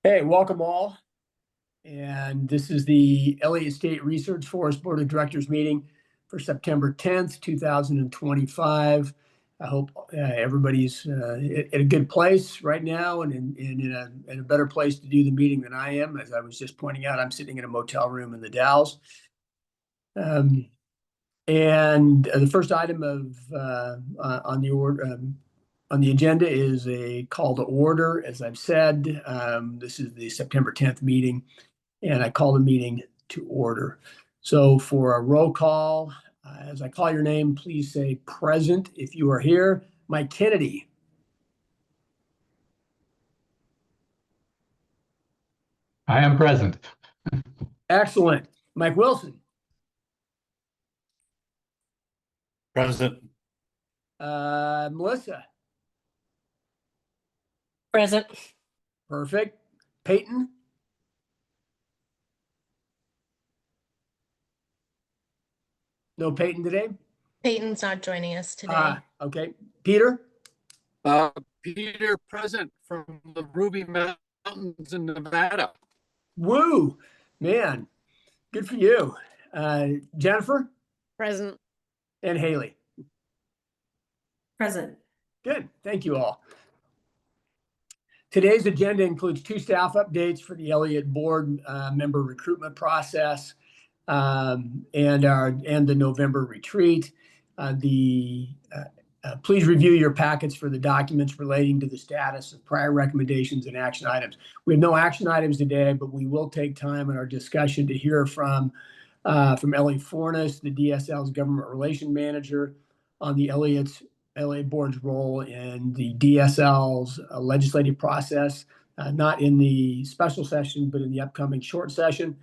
Hey, welcome all. And this is the Elliott State Research Forest Board of Directors meeting for September 10th, 2025. I hope everybody's at a good place right now and in a better place to do the meeting than I am. As I was just pointing out, I'm sitting in a motel room in the Dalles. Um, and the first item on the order on the agenda is a call to order. As I've said, this is the September 10th meeting, and I call the meeting to order. So for a roll call, as I call your name, please say present if you are here. Mike Kennedy. I am present. Excellent. Mike Wilson. Present. Melissa. Present. Perfect. Peyton. No Peyton today? Peyton's not joining us today. Okay. Peter? Peter, present from the Ruby Mountains in Nevada. Woo! Man, good for you. Jennifer? Present. And Haley. Present. Good. Thank you all. Today's agenda includes 2 staff updates for the Elliott board member recruitment process and the November retreat. Please review your packets for the documents relating to the status of prior recommendations and action items. We have no action items today, but we will take time in our discussion to hear from Ellie Fornes, the DSL's government relation manager, on the Elliott board's role in the DSL's legislative process, not in the special session, but in the upcoming short session.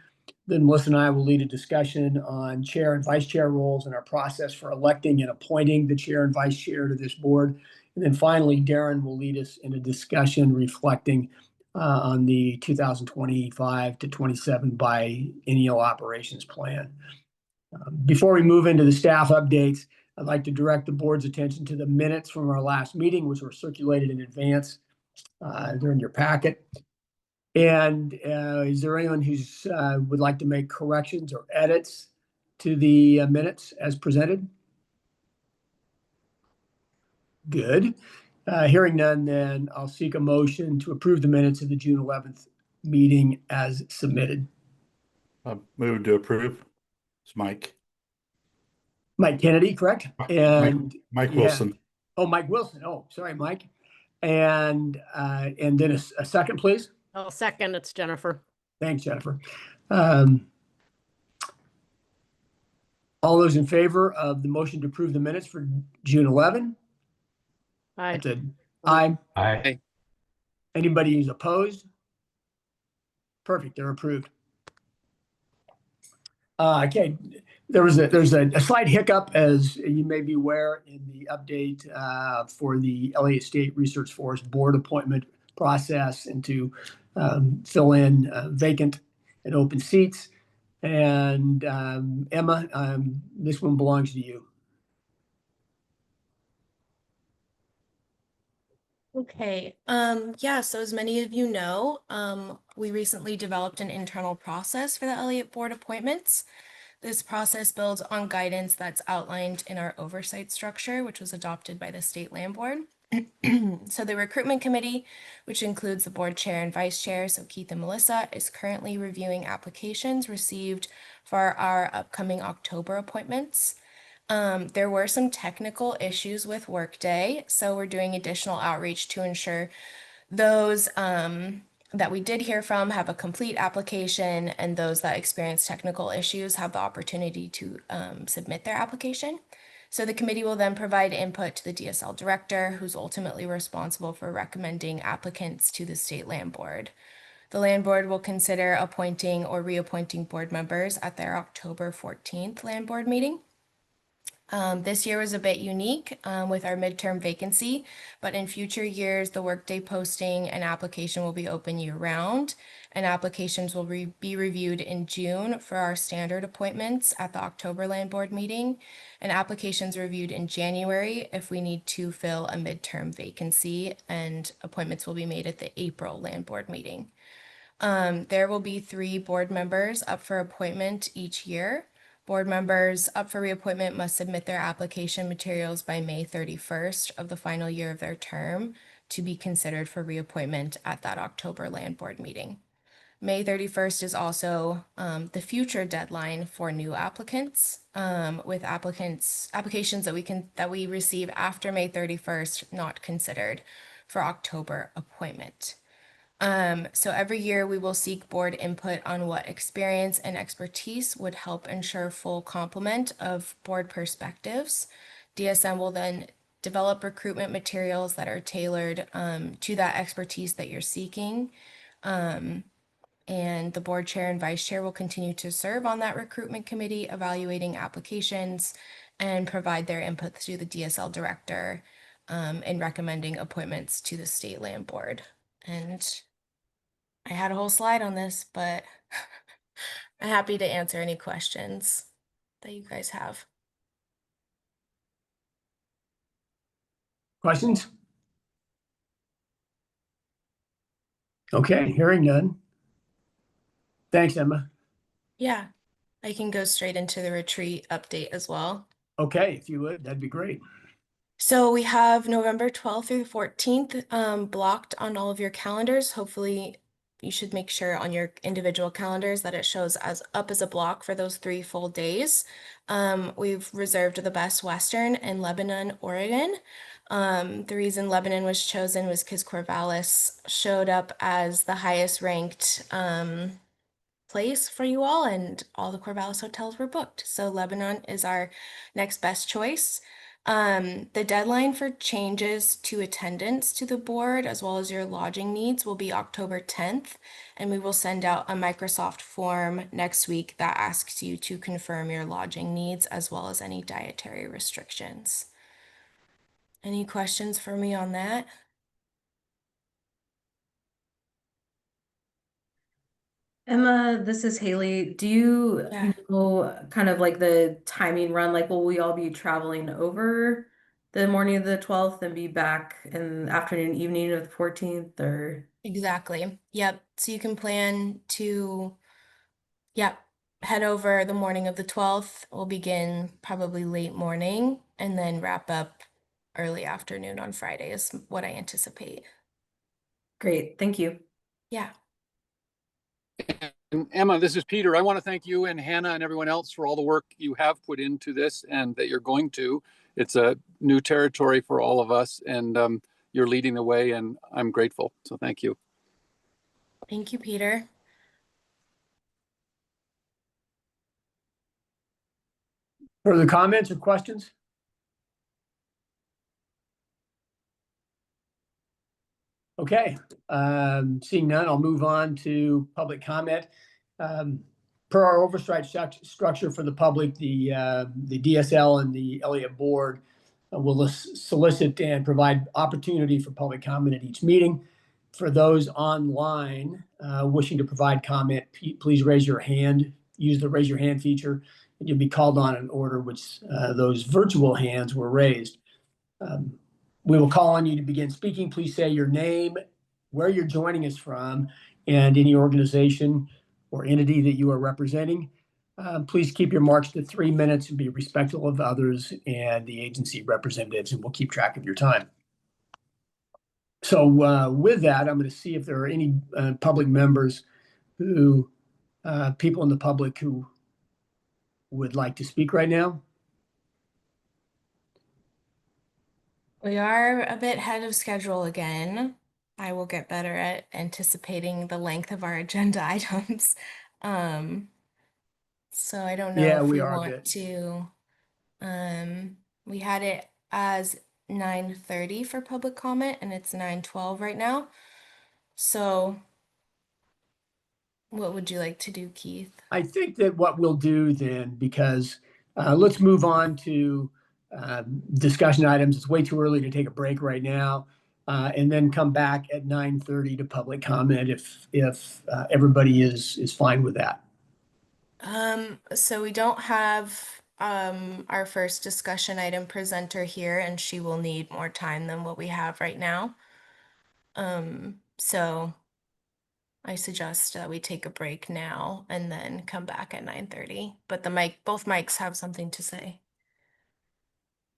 Then Melissa and I will lead a discussion on chair and vice chair roles and our process for electing and appointing the chair and vice chair to this board. And then finally, Darren will lead us in a discussion reflecting on the 2025 to 27 biennial operations plan. Before we move into the staff updates, I'd like to direct the board's attention to the minutes from our last meeting, which were circulated in advance. They're in your packet. And is there anyone who's would like to make corrections or edits to the minutes as presented? Good. Hearing none, then I'll seek a motion to approve the minutes of the June 11th meeting as submitted. Move to approve. It's Mike. Mike Kennedy, correct? And Mike Wilson. Oh, Mike Wilson. Oh, sorry, Mike. And then a second, please. Oh, second, it's Jennifer. Thanks, Jennifer. All those in favor of the motion to approve the minutes for June 11? Aye. Aye. Aye. Anybody who's opposed? Perfect, they're approved. Okay, there's a slight hiccup, as you may be aware, in the update for the Elliott State Research Forest Board appointment process and to fill in vacant and open seats. And Emma, this one belongs to you. Okay. Yeah, so as many of you know, we recently developed an internal process for the Elliott board appointments. This process builds on guidance that's outlined in our oversight structure, which was adopted by the State Land Board. So the recruitment committee, which includes the board chair and vice chair, so Keith and Melissa, is currently reviewing applications received for our upcoming October appointments. There were some technical issues with Workday, so we're doing additional outreach to ensure those that we did hear from have a complete application, and those that experience technical issues have the opportunity to submit their application. So the committee will then provide input to the DSL director, who's ultimately responsible for recommending applicants to the State Land Board. The Land Board will consider appointing or reappointing board members at their October 14th Land Board meeting. This year was a bit unique with our midterm vacancy, but in future years, the Workday posting and application will be open year-round, and applications will be reviewed in June for our standard appointments at the October Land Board meeting, and applications reviewed in January if we need to fill a midterm vacancy, and appointments will be made at the April Land Board meeting. There will be 3 board members up for appointment each year. Board members up for reappointment must submit their application materials by May 31st of the final year of their term to be considered for reappointment at that October land board meeting. May 31st is also the future deadline for new applicants, with applications that we receive after May 31st not considered for October appointment. So every year we will seek board input on what experience and expertise would help ensure full complement of board perspectives. DSM will then develop recruitment materials that are tailored to that expertise that you're seeking. And the board chair and vice chair will continue to serve on that recruitment committee, evaluating applications and provide their input to the DSL director in recommending appointments to the state land board. And I had a whole slide on this, but I'm happy to answer any questions that you guys have. Questions? Okay, hearing none. Thanks, Emma. Yeah, I can go straight into the retreat update as well. Okay, if you would, that'd be great. So we have November 12th through the 14th blocked on all of your calendars. Hopefully you should make sure on your individual calendars that it shows as a block for those 3 full days. We've reserved the Best Western in Lebanon, Oregon. The reason Lebanon was chosen was because Corvallis showed up as the highest ranked place for you all, and all the Corvallis hotels were booked. So Lebanon is our next best choice. The deadline for changes to attendance to the board, as well as your lodging needs, will be October 10th, and we will send out a Microsoft form next week that asks you to confirm your lodging needs as well as any dietary restrictions. Any questions for me on that? Emma, this is Haley. Do you Yeah. know kind of like the timing run? Like, will we all be traveling over the morning of the 12th and be back in the afternoon, evening of the 14th, or? Exactly. Yep. So you can plan to, yep, head over the morning of the 12th. We'll begin probably late morning and then wrap up early afternoon on Friday is what I anticipate. Great, thank you. Yeah. And Emma, this is Peter. I want to thank you and Hannah and everyone else for all the work you have put into this and that you're going to. It's a new territory for all of us, and you're leading the way, and I'm grateful. So thank you. Thank you, Peter. Further comments or questions? Okay, seeing none, I'll move on to public comment. Per our oversight structure for the public, the DSL and the Elliott board will solicit and provide opportunity for public comment at each meeting. For those online wishing to provide comment, please raise your hand. Use the raise your hand feature, and you'll be called on in order which those virtual hands were raised. We will call on you to begin speaking. Please say your name, where you're joining us from, and any organization or entity that you are representing. Please keep your marks to 3 minutes and be respectful of others and the agency representatives, and we'll keep track of your time. So with that, I'm going to see if there are any public members who, people in the public who would like to speak right now. We are a bit ahead of schedule again. I will get better at anticipating the length of our agenda items. So I don't know Yeah, if we we are a want bit. to, we had it as 9:30 for public comment and it's 9:12 right now. So what would you like to do, Keith? I think that what we'll do then, because let's move on to discussion items. It's way too early to take a break right now, and then come back at 9:30 to public comment if everybody is fine with that. So we don't have our first discussion item presenter here, and she will need more time than what we have right now. So I suggest that we take a break now and then come back at 9:30. But both mics have something to say.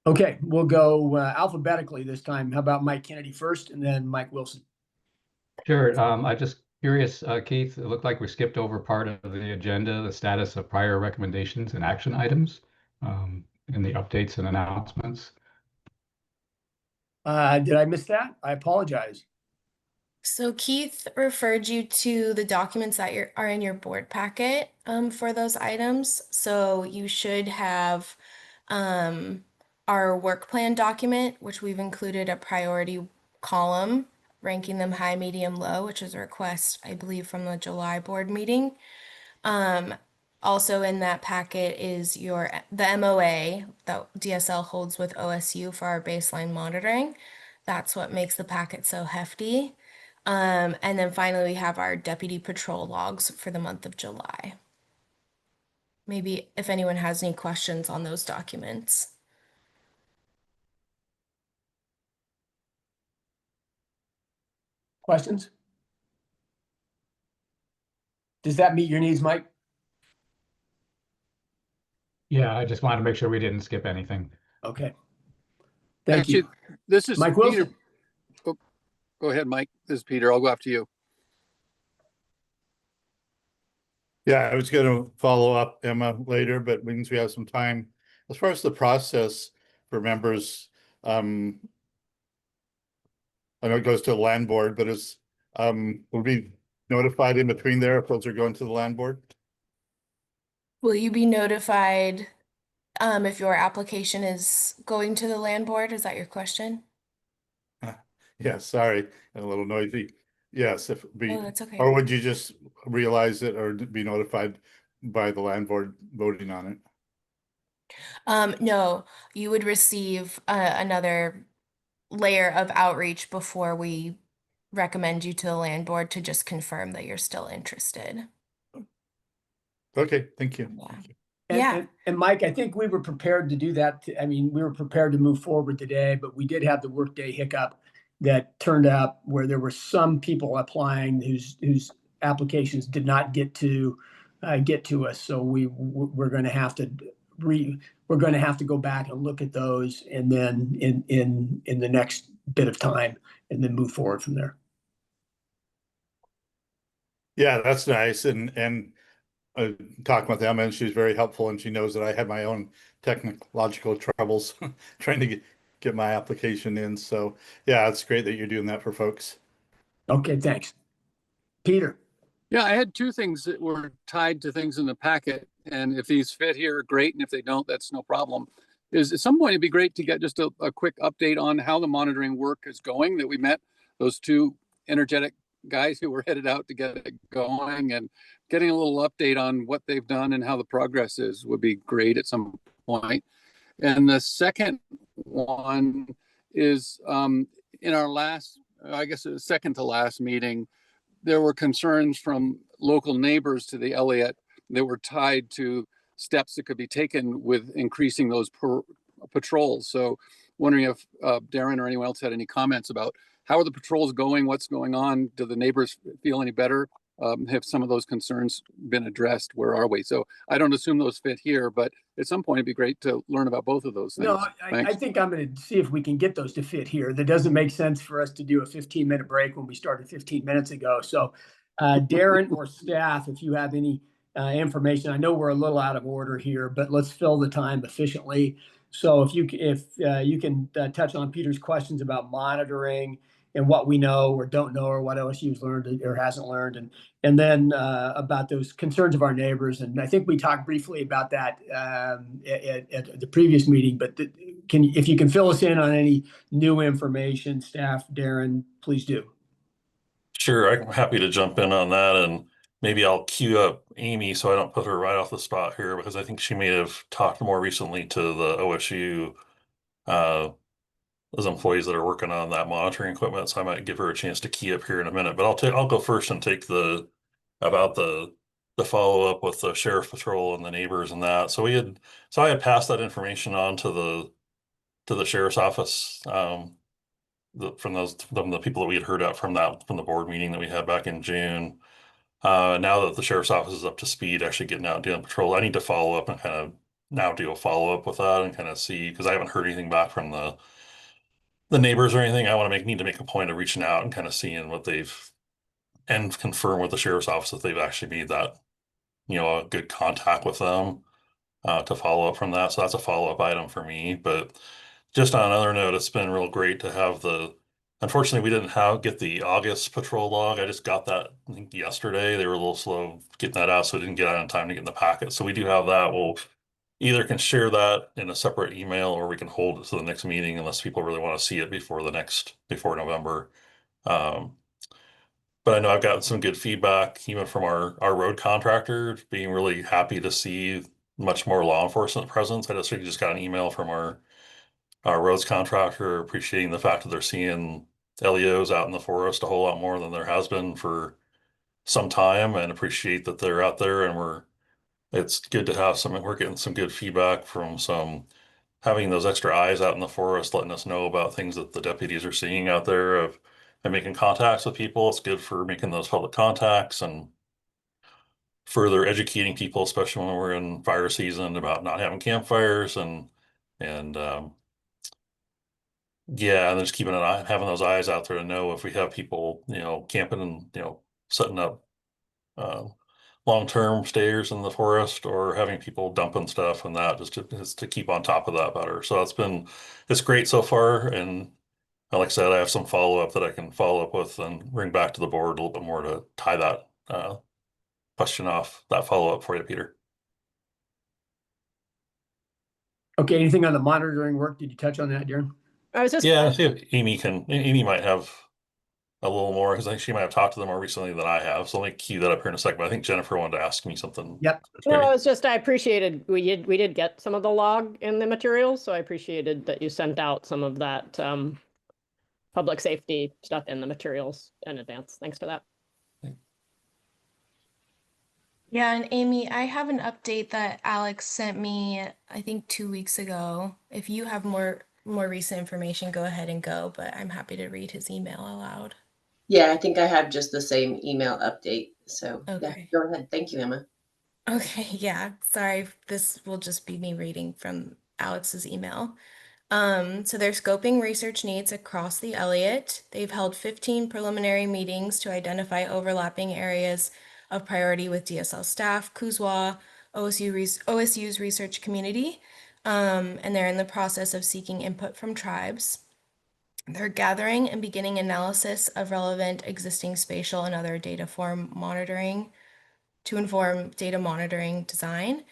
Okay, we'll go alphabetically this time. How about Mike Kennedy first and then Mike Wilson? Sure. I just curious, Keith, it looked like we skipped over part of the agenda, the status of prior recommendations and action items, in the updates and announcements. Did I miss that? I apologize. So Keith referred you to the documents that are in your board packet for those items. So you should have our work plan document, which we've included a priority column ranking them high, medium, low, which is a request, I believe, from the July board meeting. Also in that packet is the MOA that DSL holds with OSU for our baseline monitoring. That's what makes the packet so hefty. And then finally, we have our deputy patrol logs for the month of July. Maybe if anyone has any questions on those documents. Questions? Does that meet your needs, Mike? Yeah, I just wanted to make sure we didn't skip anything. Okay. Thank Actually, you. this is Mike Peter. Wilson. Oh, go ahead, Mike. This is Peter. I'll go after you. Yeah, I was gonna follow up Emma later, but since we have some time, as far as the process for members, I know it goes to the land board, but will be notified in between there if those are going to the land board? Will you be notified if your application is going to the land board? Is that your question? Yeah, sorry, a little noisy. Yes, Oh, that's okay. or would you just realize it or be notified by the land board voting on it? No, you would receive another layer of outreach before we recommend you to the land board to just confirm that you're still interested. Okay, thank you. Yeah. Thank you. Yeah. And Mike, I think we were prepared to do that. I mean, we were prepared to move forward today, but we did have the workday hiccup that turned out where there were some people applying whose applications did not get to us. So we're going to have to go back and look at those, and then in the next bit of time, and then move forward from there. Yeah, that's nice. And talking with Emma, and she's very helpful, and she knows that I had my own technological troubles trying to get my application in. So yeah, it's great that you're doing that for folks. Okay, thanks. Peter. Yeah, I had two things that were tied to things in the packet, and if these fit here, great, and if they don't, that's no problem. At some point, it'd be great to get just a quick update on how the monitoring work is going, that we met those two energetic guys who were headed out to get it going, and getting a little update on what they've done and how the progress is would be great at some point. And the second one is in our last, I guess, second to last meeting, there were concerns from local neighbors to the Elliott that were tied to steps that could be taken with increasing those patrols. So wondering if Darren or anyone else had any comments about how are the patrols going? What's going on? Do the neighbors feel any better? Have some of those concerns been addressed? Where are we? So I don't assume those fit here, but at some point it'd be great to learn about both of those things. No, I think I'm going to see if we can get those to fit here. That doesn't make sense for us to do a 15-minute break when we started 15 minutes ago. So Darren or staff, if you have any information, I know we're a little out of order here, but let's fill the time efficiently. So if you can touch on Peter's questions about monitoring and what we know or don't know, or what OSU's learned or hasn't learned, and then about those concerns of our neighbors. And I think we talked briefly about that at the previous meeting, but if you can fill us in on any new information, staff, Darren, please do. Sure, I'm happy to jump in on that, and maybe I'll queue up Amy so I don't put her right off the spot here, because I think she may have talked more recently to the OSU those employees that are working on that monitoring equipment. So I might give her a chance to key up here in a minute. But I'll go first and take the follow up with the sheriff patrol and the neighbors and that. So I had passed that information on to the sheriff's office. From the people that we had heard out from the board meeting that we had back in June. Now that the sheriff's office is up to speed, actually getting out and doing patrol, I need to follow up and kind of now do a follow up with that and kind of see, because I haven't heard anything back from the neighbors or anything. I want to need to make a point of reaching out and kind of seeing what they've and confirm with the sheriff's office that they've actually made that, a good contact with them to follow up from that. So that's a follow up item for me. But just on another note, it's been real great to have unfortunately, we didn't get the August patrol log. I just got that, I think, yesterday. They were a little slow getting that out, so it didn't get out in time to get in the packet. So we do have that. We'll either can share that in a separate email or we can hold it to the next meeting unless people really want to see it before November. But I know I've gotten some good feedback, even from our road contractor, being really happy to see much more law enforcement presence. I just got an email from our roads contractor appreciating the fact that they're seeing LEOs out in the forest a whole lot more than there has been for some time, and appreciate that they're out there. And it's good to have we're getting some good feedback from having those extra eyes out in the forest, letting us know about things that the deputies are seeing out there and making contacts with people. It's good for making those public contacts and further educating people, especially when we're in fire season, about not having campfires and yeah, and just keeping an eye, having those eyes out there to know if we have people, camping and, setting up long-term stayers in the forest, or having people dumping stuff and that, just to keep on top of that better. So it's great so far. And like I said, I have some follow-up that I can follow up with and bring back to the board a little bit more to tie that question off, that follow-up for you, Peter. Okay, anything on the monitoring work? Did you touch on that, Darren? I was just, Yeah, see if Amy might have a little more, because I think she might have talked to them more recently than I have. So let me cue that up here in a second. But I think Jennifer wanted to ask me something. Yep. no, I appreciated, we did get some of the log in the materials, so I appreciated that you sent out some of that public safety stuff in the materials in advance. Thanks for that. Yeah, and Amy, I have an update that Alex sent me, I think 2 weeks ago. If you have more recent information, go ahead and go, but I'm happy to read his email aloud. Yeah, I think I have just the same email update. So yeah, Okay. go ahead. Thank you, Emma. Okay, yeah. Sorry, this will just be me reading from Alex's email. So they're scoping research needs across the Elliott. They've held 15 preliminary meetings to identify overlapping areas of priority with DSL staff, Kuzwa, OSU's research community, and they're in the process of seeking input from tribes. They're gathering and beginning analysis of relevant existing spatial and other data form monitoring to inform data monitoring design.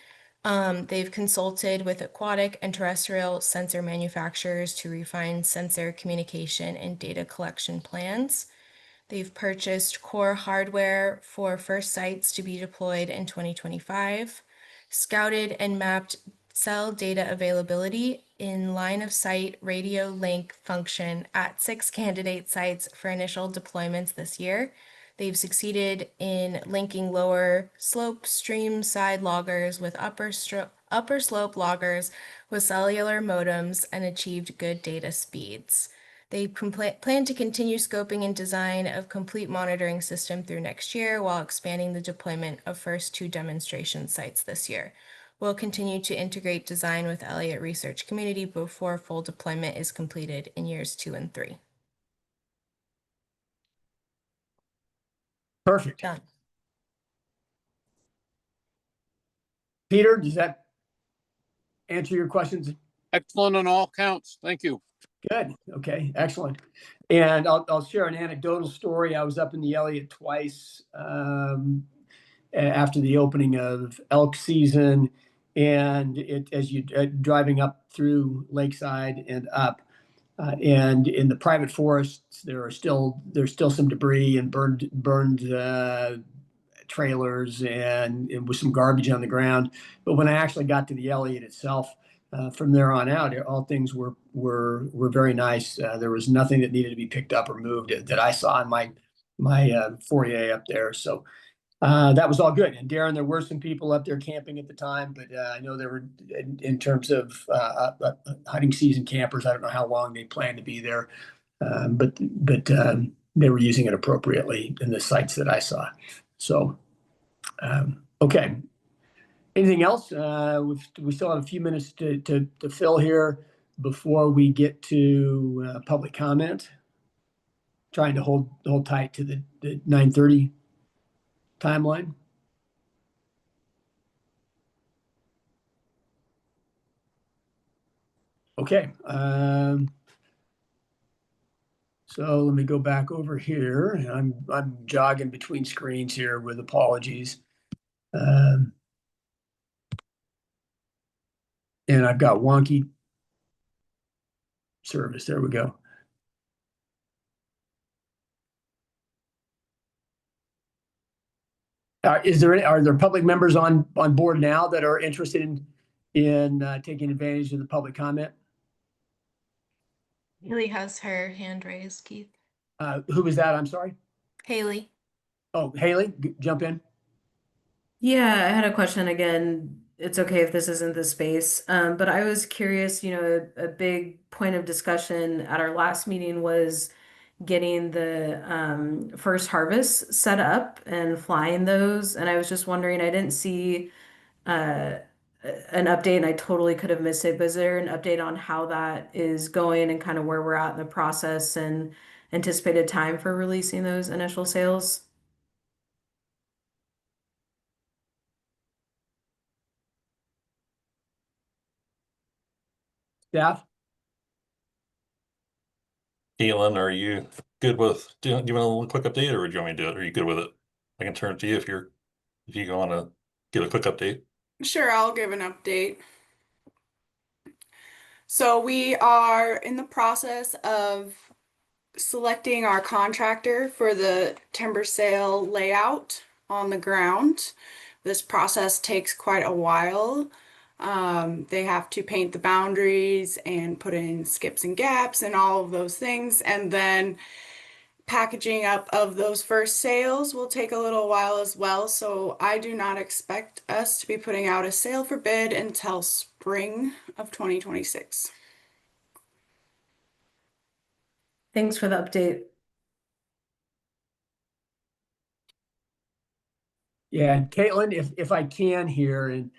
They've consulted with aquatic and terrestrial sensor manufacturers to refine sensor communication and data collection plans. They've purchased core hardware for first sites to be deployed in 2025, scouted and mapped cell data availability in line of sight radio link function at 6 candidate sites for initial deployments this year. They've succeeded in linking lower slope stream side loggers with upper slope loggers with cellular modems and achieved good data speeds. They plan to continue scoping and design of complete monitoring system through next year while expanding the deployment of first 2 demonstration sites this year. We'll continue to integrate design with Elliott Research Community before full deployment is completed in years 2 and 3. Perfect. Done. Peter, does that answer your questions? Excellent on all counts. Thank you. Good. Okay. Excellent. And I'll share an anecdotal story. I was up in the Elliott twice after the opening of elk season, and as you driving up through Lakeside and up, and in the private forests, there's still some debris and burned trailers and with some garbage on the ground. But when I actually got to the Elliott itself, from there on out, all things were very nice. There was nothing that needed to be picked up or moved that I saw in my foyer up there. So that was all good. And Darren, there were some people up there camping at the time, but I know there were in terms of hunting season campers. I don't know how long they plan to be there, but they were using it appropriately in the sites that I saw. So, okay. Anything else? We still have a few minutes to fill here before we get to public comment. Trying to hold tight to the 9:30 timeline. Okay. So let me go back over here. I'm jogging between screens here with apologies. And I've got wonky service. There we go. Are there public members on board now that are interested in taking advantage of the public comment? Haley has her hand raised, Keith. Who was that? I'm sorry. Haley. Oh, Haley, jump in. Yeah, I had a question again. It's okay if this isn't the space, but I was curious, a big point of discussion at our last meeting was getting the first harvest set up and flying those. And I was just wondering, I didn't see uh, an update and I totally could have missed it, but is there an update on how that is going and kind of where we're at in the process and anticipated time for releasing those initial sales? Staff? Caitlin, are you good with, do you want a little quick update or do you want me to do it? Are you good with it? I can turn it to you if you want to give a quick update. Sure, I'll give an update. So we are in the process of selecting our contractor for the timber sale layout on the ground. This process takes quite a while. They have to paint the boundaries and put in skips and gaps and all of those things. And then packaging up of those first sales will take a little while as well. So I do not expect us to be putting out a sale for bid until spring of 2026. Thanks for the update. Yeah, and Caitlin, if I can here, and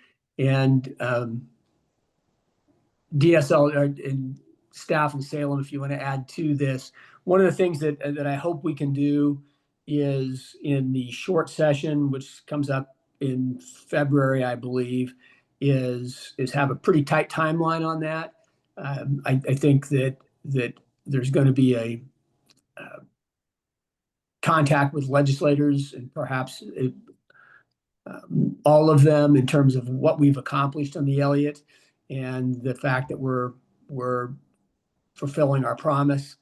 DSL and staff in Salem, if you want to add to this, one of the things that I hope we can do is in the short session, which comes up in February, I believe, is have a pretty tight timeline on that. I think that there's going to be a contact with legislators and perhaps all of them in terms of what we've accomplished on the Elliott and the fact that we're fulfilling our promises.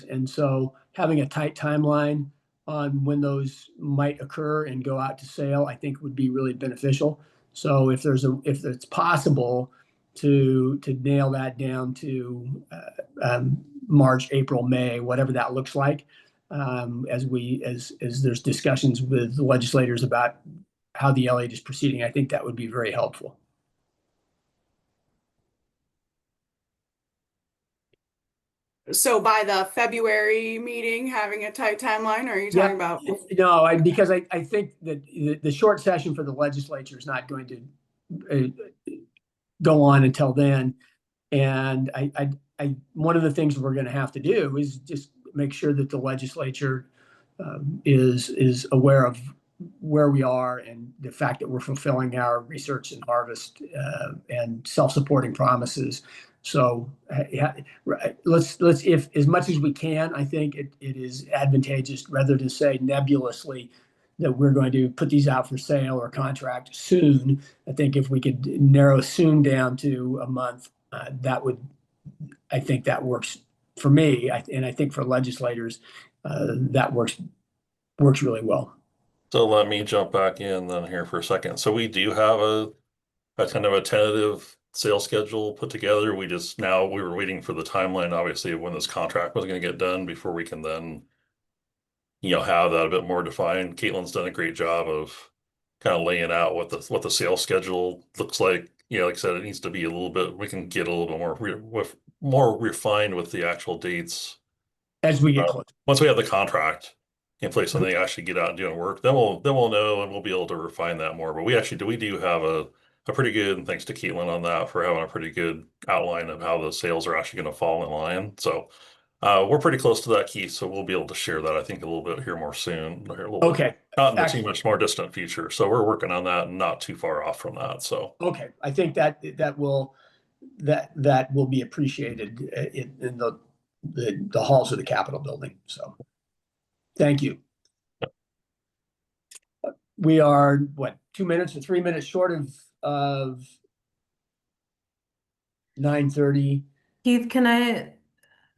And so having a tight timeline on when those might occur and go out to sale, I think would be really beneficial. So if it's possible to nail that down to March, April, May, whatever that looks like, as there's discussions with the legislators about how the Elliott is proceeding, I think that would be very helpful. So by the February meeting, having a tight timeline, or are you talking about? No, because I think that the short session for the legislature is not going to go on until then. And one of the things we're going to have to do is just make sure that the legislature is aware of where we are and the fact that we're fulfilling our research and harvest and self-supporting promises. So let's if as much as we can, I think it is advantageous rather than say nebulously that we're going to put these out for sale or contract soon. I think if we could narrow soon down to a month, I think that works for me, and I think for legislators, that works really well. So let me jump back in then here for a second. So we do have a kind of a tentative sales schedule put together. We were waiting for the timeline, obviously, of when this contract was going to get done before we can then, have that a bit more defined. Caitlin's done a great job of kind of laying out what the sales schedule looks like. Like I said, it needs to be a little bit, we can get a little bit more refined with the actual dates as we get close. once we have the contract in place when they actually get out and doing work, then we'll know and we'll be able to refine that more. But we do have a pretty good, and thanks to Caitlin on that for having a pretty good outline of how the sales are actually going to fall in line. So we're pretty close to that, Keith. So we'll be able to share that, I think, a little bit here more soon, or a little bit, Okay. not in the too Excellent. much more distant future. So we're working on that and not too far off from that. So Okay, I think that will be appreciated in the halls of the Capitol building. So, thank you. We are what, 2 minutes or 3 minutes short of 9:30. Keith, can I?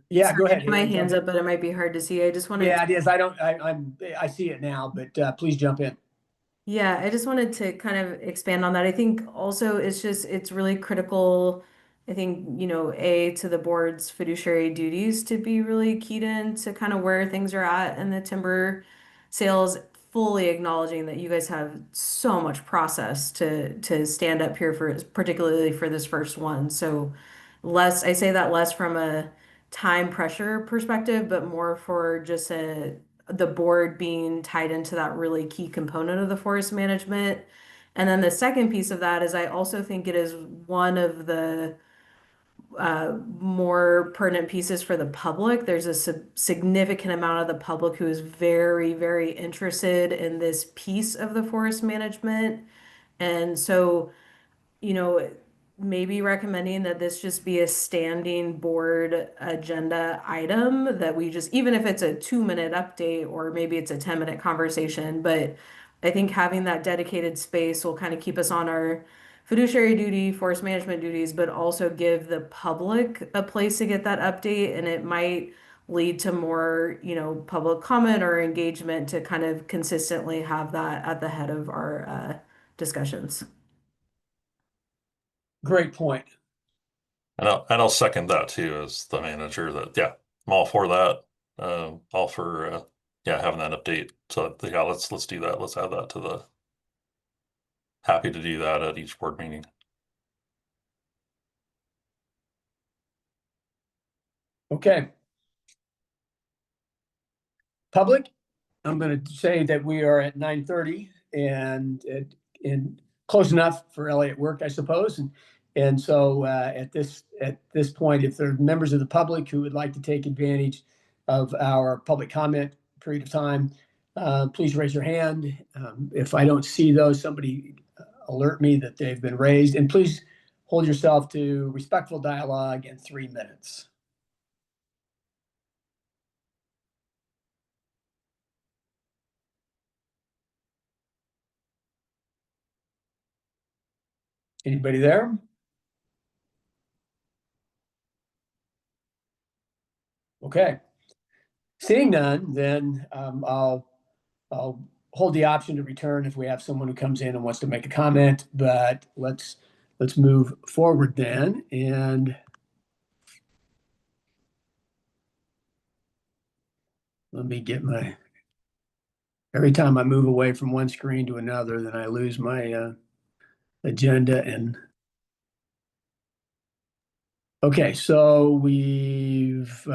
Yeah, Sorry, go ahead. my Haley, jump hands in. up, but it might be hard to see. I just wanted. Yeah, it is. I see it now, but please jump in. Yeah, I just wanted to kind of expand on that. I think also it's really critical, I think, to the board's fiduciary duties to be really keyed in to kind of where things are at in the timber sales, fully acknowledging that you guys have so much process to stand up here for, particularly for this first one. So I say that less from a time pressure perspective, but more for just the board being tied into that really key component of the forest management. And then the second piece of that is I also think it is one of the more pertinent pieces for the public. There's a significant amount of the public who is very, very interested in this piece of the forest management. And so, maybe recommending that this just be a standing board agenda item that we just, even if it's a 2-minute update or maybe it's a 10-minute conversation, but I think having that dedicated space will kind of keep us on our fiduciary duty, forest management duties, but also give the public a place to get that update. And it might lead to more, public comment or engagement to kind of consistently have that at the head of our discussions. Great point. and I'll second that too as the manager. That yeah, I'm all for that. All for yeah, having that update. So yeah, let's do that. Let's add that to the. Happy to do that at each board meeting. Okay. Public, I'm going to say that we are at 9:30 and close enough for Elliott work, I suppose. And so at this point, if there are members of the public who would like to take advantage of our public comment period of time, please raise your hand. If I don't see those, somebody alert me that they've been raised. And please hold yourself to respectful dialogue in 3 minutes. Anybody there? Okay. Seeing none, then I'll hold the option to return if we have someone who comes in and wants to make a comment. But let's move forward then. And let me get every time I move away from one screen to another, then I lose my agenda. And okay, so we've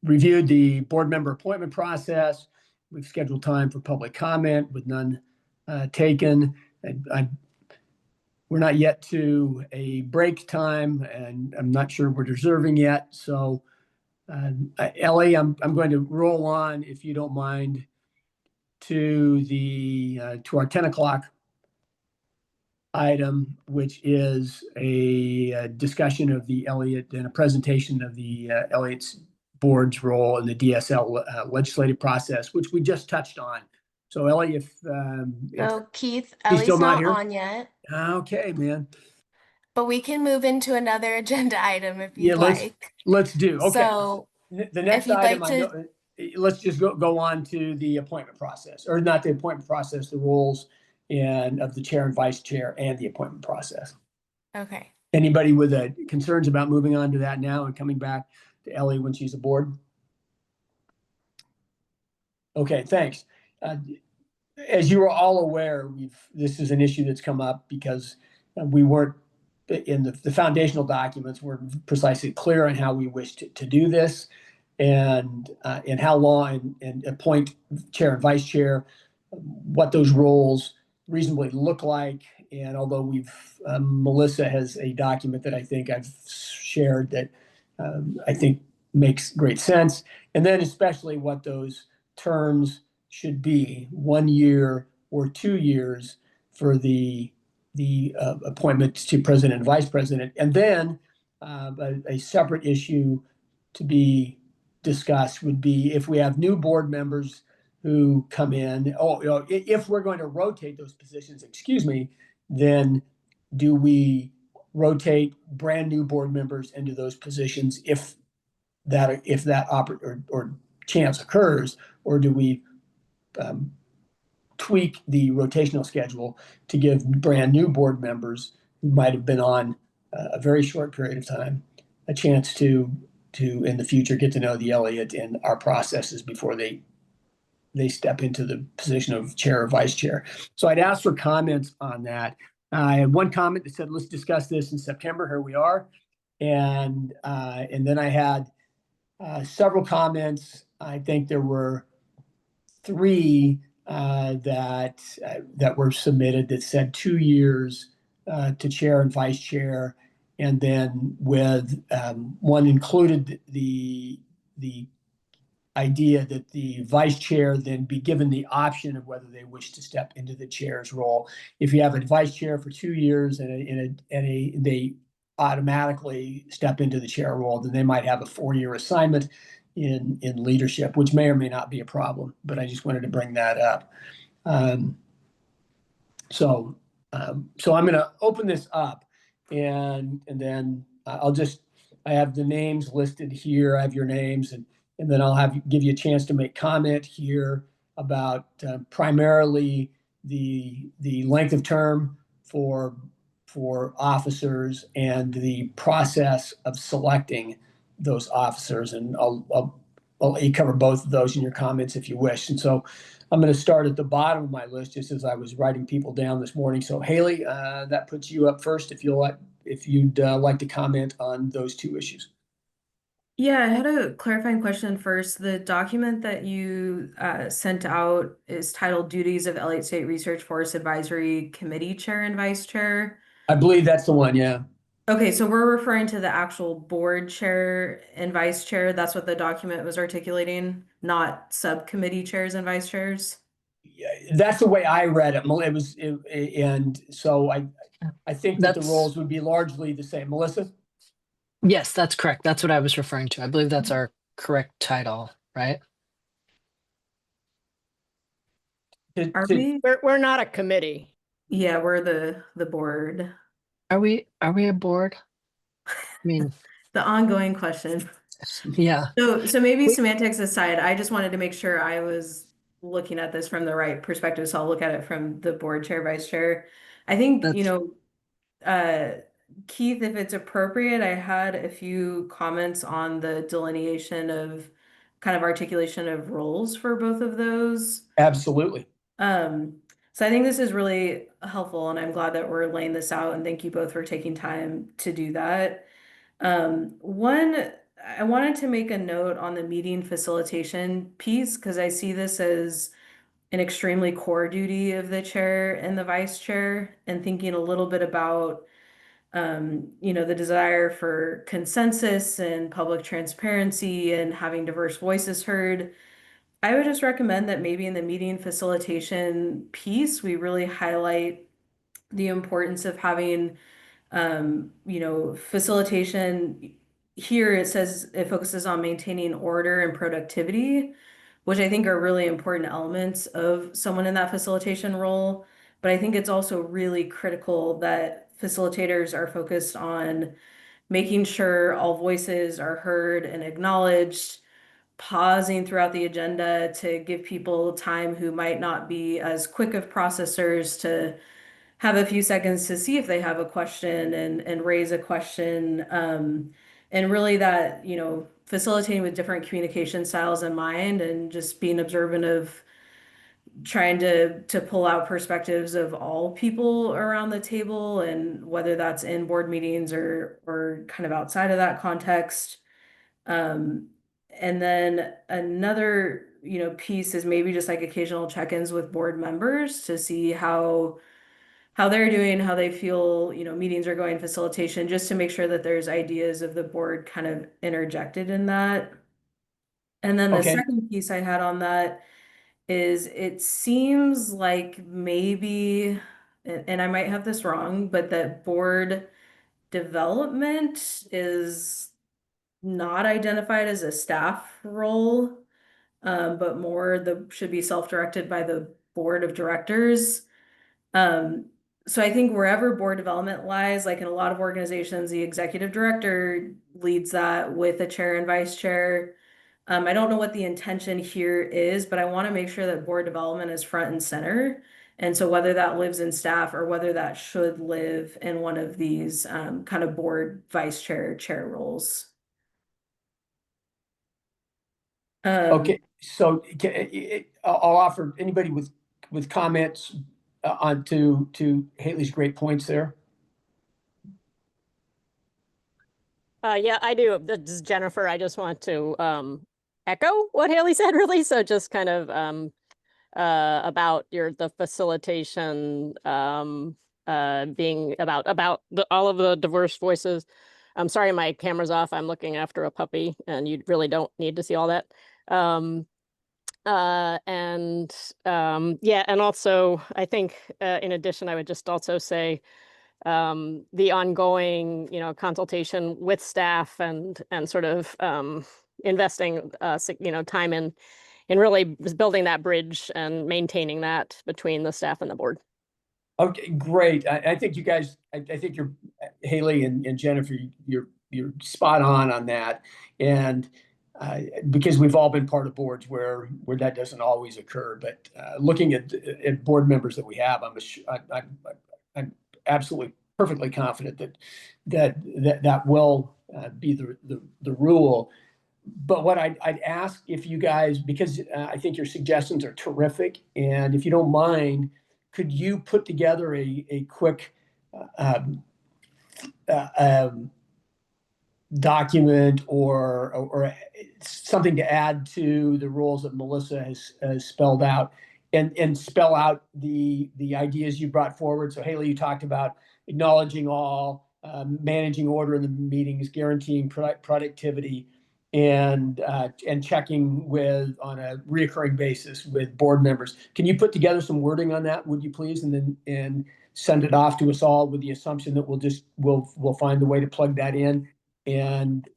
reviewed the board member appointment process. We've scheduled time for public comment with none taken. We're not yet to a break time, and I'm not sure we're deserving yet. So, Ellie, I'm going to roll on, if you don't mind, to our 10 o'clock item, which is a discussion of the Elliott and a presentation of the Elliott's board's role in the DSL legislative process, which we just touched on. So, Ellie, if So Keith, he's still Ellie's not not here? on yet, Okay, man. but we can move into another agenda item if Yeah, you'd like. let's do. Okay. So The next you'd item, like I know, let's just go on to the appointment process, or not the appointment process, the roles of the chair and vice chair and the appointment process. okay. Anybody with concerns about moving on to that now and coming back to Ellie when she's aboard? Okay, thanks. As you are all aware, this is an issue that's come up because we weren't in the foundational documents weren't precisely clear on how we wish to do this. and how long, and appoint chair and vice chair, what those roles reasonably look like. And although Melissa has a document that I think I've shared that I think makes great sense. And then especially what those terms should be, 1 year or 2 years for the appointments to president and vice president. And then a separate issue to be discussed would be if we have new board members who come in. If we're going to rotate those positions, excuse me, then do we rotate brand new board members into those positions if that or chance occurs, or do we tweak the rotational schedule to give brand new board members who might have been on a very short period of time a chance to in the future get to know the Elliott and our processes before they step into the position of chair or vice chair. So I'd ask for comments on that. I had one comment that said, let's discuss this in September. Here we are. And then I had several comments. I think there were 3 that were submitted that said 2 years to chair and vice chair. And then with one included the idea that the vice chair then be given the option of whether they wish to step into the chair's role. If you have a vice chair for 2 years and they automatically step into the chair role, then they might have a 4-year assignment in leadership, which may or may not be a problem. But I just wanted to bring that up. So I'm going to open this up, and then I have the names listed here. I have your names, and then I'll give you a chance to make comment here about primarily the length of term for officers and the process of selecting those officers. And I'll cover both of those in your comments if you wish. And so I'm going to start at the bottom of my list, just as I was writing people down this morning. So Haley, that puts you up first if you'd like to comment on those 2 issues. Yeah, I had a clarifying question first. The document that you sent out is titled Duties of Elliott State Research Forest Advisory Committee Chair and Vice Chair. I believe that's the one, yeah. Okay, so we're referring to the actual board chair and vice chair. That's what the document was articulating, not subcommittee chairs and vice chairs. Yeah, that's the way I read it. And so I think that the roles would be largely the same. Melissa? Yes, that's correct. That's what I was referring to. I believe that's our correct title, right? Are we? We're not a committee. Yeah, we're the board. Are we a board? I mean, The ongoing question. yeah. So maybe semantics aside, I just wanted to make sure I was looking at this from the right perspective. So I'll look at it from the board chair, vice chair. I think, Keith, if it's appropriate, I had a few comments on the delineation of kind of articulation of roles for both of those. Absolutely. So I think this is really helpful, and I'm glad that we're laying this out, and thank you both for taking time to do that. One, I wanted to make a note on the meeting facilitation piece, because I see this as an extremely core duty of the chair and the vice chair, and thinking a little bit about the desire for consensus and public transparency and having diverse voices heard. I would just recommend that maybe in the meeting facilitation piece, we really highlight the importance of having, facilitation. Here it says it focuses on maintaining order and productivity, which I think are really important elements of someone in that facilitation role. But I think it's also really critical that facilitators are focused on making sure all voices are heard and acknowledged, pausing throughout the agenda to give people time who might not be as quick of processors to have a few seconds to see if they have a question and raise a question. And really that, facilitating with different communication styles in mind, and just being observant of trying to pull out perspectives of all people around the table, and whether that's in board meetings or kind of outside of that context. And then another, piece is maybe just like occasional check-ins with board members to see how they're doing, how they feel, meetings are going, facilitation, just to make sure that there's ideas of the board kind of interjected in that. And then the Okay. second piece I had on that is it seems like maybe, and I might have this wrong, but that board development is not identified as a staff role, but more should be self-directed by the board of directors. So I think wherever board development lies, like in a lot of organizations, the executive director leads that with a chair and vice chair. I don't know what the intention here is, but I want to make sure that board development is front and center. And so whether that lives in staff or whether that should live in one of these kind of board vice chair roles. Okay, so I'll offer anybody with comments on to Haley's great points there. Yeah, I do. This is Jennifer. I just want to echo what Haley said, really. So just kind of about the facilitation being about all of the diverse voices. I'm sorry, my camera's off. I'm looking after a puppy, and you really don't need to see all that. Yeah, and also I think in addition, I would just also say the ongoing, consultation with staff and sort of investing, time in really building that bridge and maintaining that between the staff and the board. Okay, great. I think you guys, I think you're Haley and Jennifer, you're spot on that. And because we've all been part of boards where that doesn't always occur, but looking at board members that we have, I'm absolutely perfectly confident that will be the rule. But what I'd ask if you guys, because I think your suggestions are terrific, and if you don't mind, could you put together a quick document or something to add to the rules that Melissa has spelled out, and spell out the ideas you brought forward? So Haley, you talked about acknowledging all, managing order in the meetings, guaranteeing productivity, and checking with on a reoccurring basis with board members. Can you put together some wording on that, would you please, and send it off to us all with the assumption that we'll find a way to plug that in, and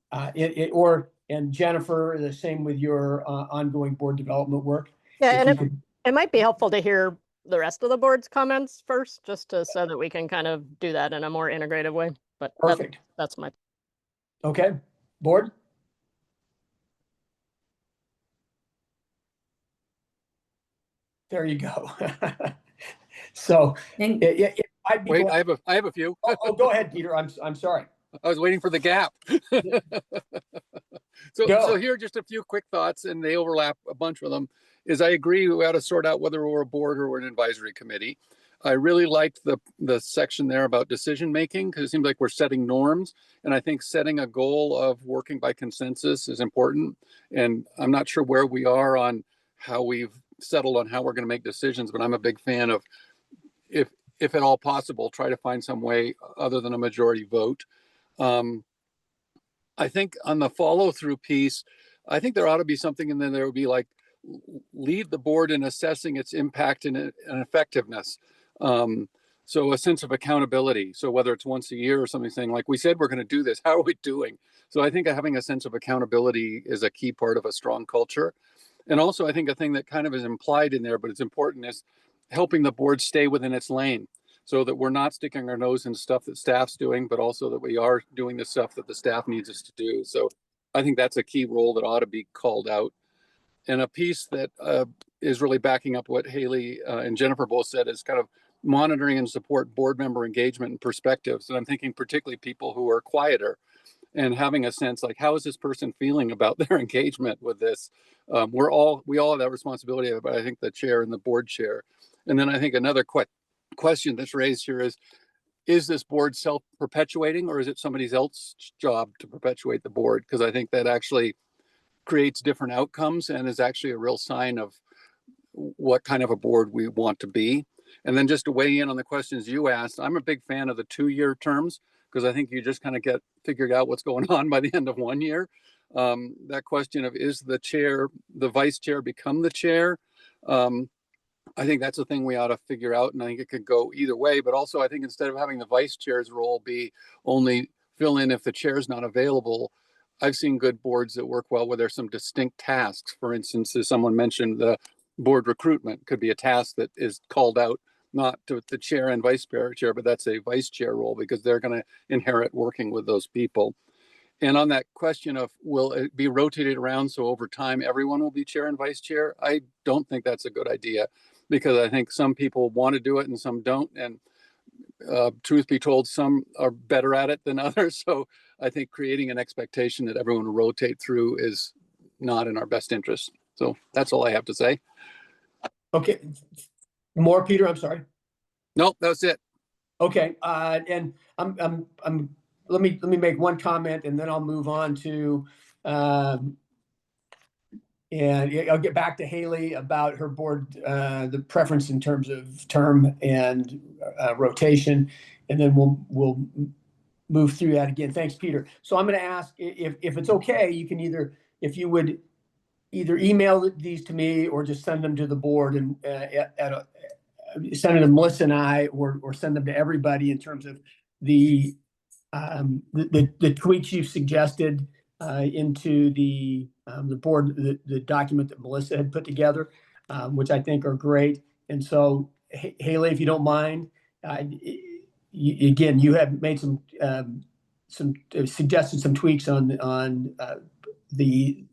Jennifer, the same with your ongoing board development work. Yeah, If and you could, it might be helpful to hear the rest of the board's comments first, just so that we can kind of do that in a more integrative way. But perfect. that's my. Okay, board. There you go. So it might be. Wait, I have a few. Oh, go ahead, Peter. I'm sorry. I was waiting for the gap. So here are just a few quick thoughts, and they overlap a bunch of them. Is I agree we ought to sort out whether we're a board or we're an advisory committee. I really liked the section there about decision making, because it seems like we're setting norms, and I think setting a goal of working by consensus is important. And I'm not sure where we are on how we've settled on how we're going to make decisions, but I'm a big fan of, if at all possible, try to find some way other than a majority vote. I think on the follow through piece, I think there ought to be something in there would be like, lead the board in assessing its impact and effectiveness. So a sense of accountability. So whether it's once a year or something, saying like, we said we're going to do this, how are we doing? So I think having a sense of accountability is a key part of a strong culture. And also I think a thing that kind of is implied in there, but it's important, is helping the board stay within its lane, so that we're not sticking our nose in stuff that staff's doing, but also that we are doing the stuff that the staff needs us to do. So I think that's a key role that ought to be called out. And a piece that is really backing up what Haley and Jennifer both said is kind of monitoring and support board member engagement and perspectives. And I'm thinking particularly people who are quieter, and having a sense like, how is this person feeling about their engagement with this? We all have that responsibility, but I think the chair and the board chair. And then I think another question that's raised here is this board self-perpetuating, or is it somebody else's job to perpetuate the board? Because I think that actually creates different outcomes and is actually a real sign of what kind of a board we want to be. And then just to weigh in on the questions you asked, I'm a big fan of the 2-year terms because I think you just kind of get figured out what's going on by the end of 1 year. That question of is the vice chair become the chair? I think that's a thing we ought to figure out, and I think it could go either way. But also, I think instead of having the vice chair's role be only fill in if the chair's not available, I've seen good boards that work well where there's some distinct tasks. For instance, as someone mentioned, the board recruitment could be a task that is called out not to the chair and vice chair, but that's a vice chair role because they're going to inherit working with those people. And on that question of will it be rotated around so over time everyone will be chair and vice chair, I don't think that's a good idea because I think some people want to do it and some don't. And truth be told, some are better at it than others. So I think creating an expectation that everyone will rotate through is not in our best interest. So that's all I have to say. Okay. More, Peter, I'm sorry. Nope, that's it. Okay, and let me make one comment and then I'll move on to and I'll get back to Haley about her board, the preference in terms of term and rotation, and then we'll move through that again. Thanks, Peter. So I'm going to ask if it's okay, you can if you would either email these to me or just send them to the board and send them to Melissa and I, or send them to everybody in terms of the tweaks you've suggested into the board, the document that Melissa had put together, which I think are great. And so, Haley, if you don't mind, again, you have made some suggested some tweaks on the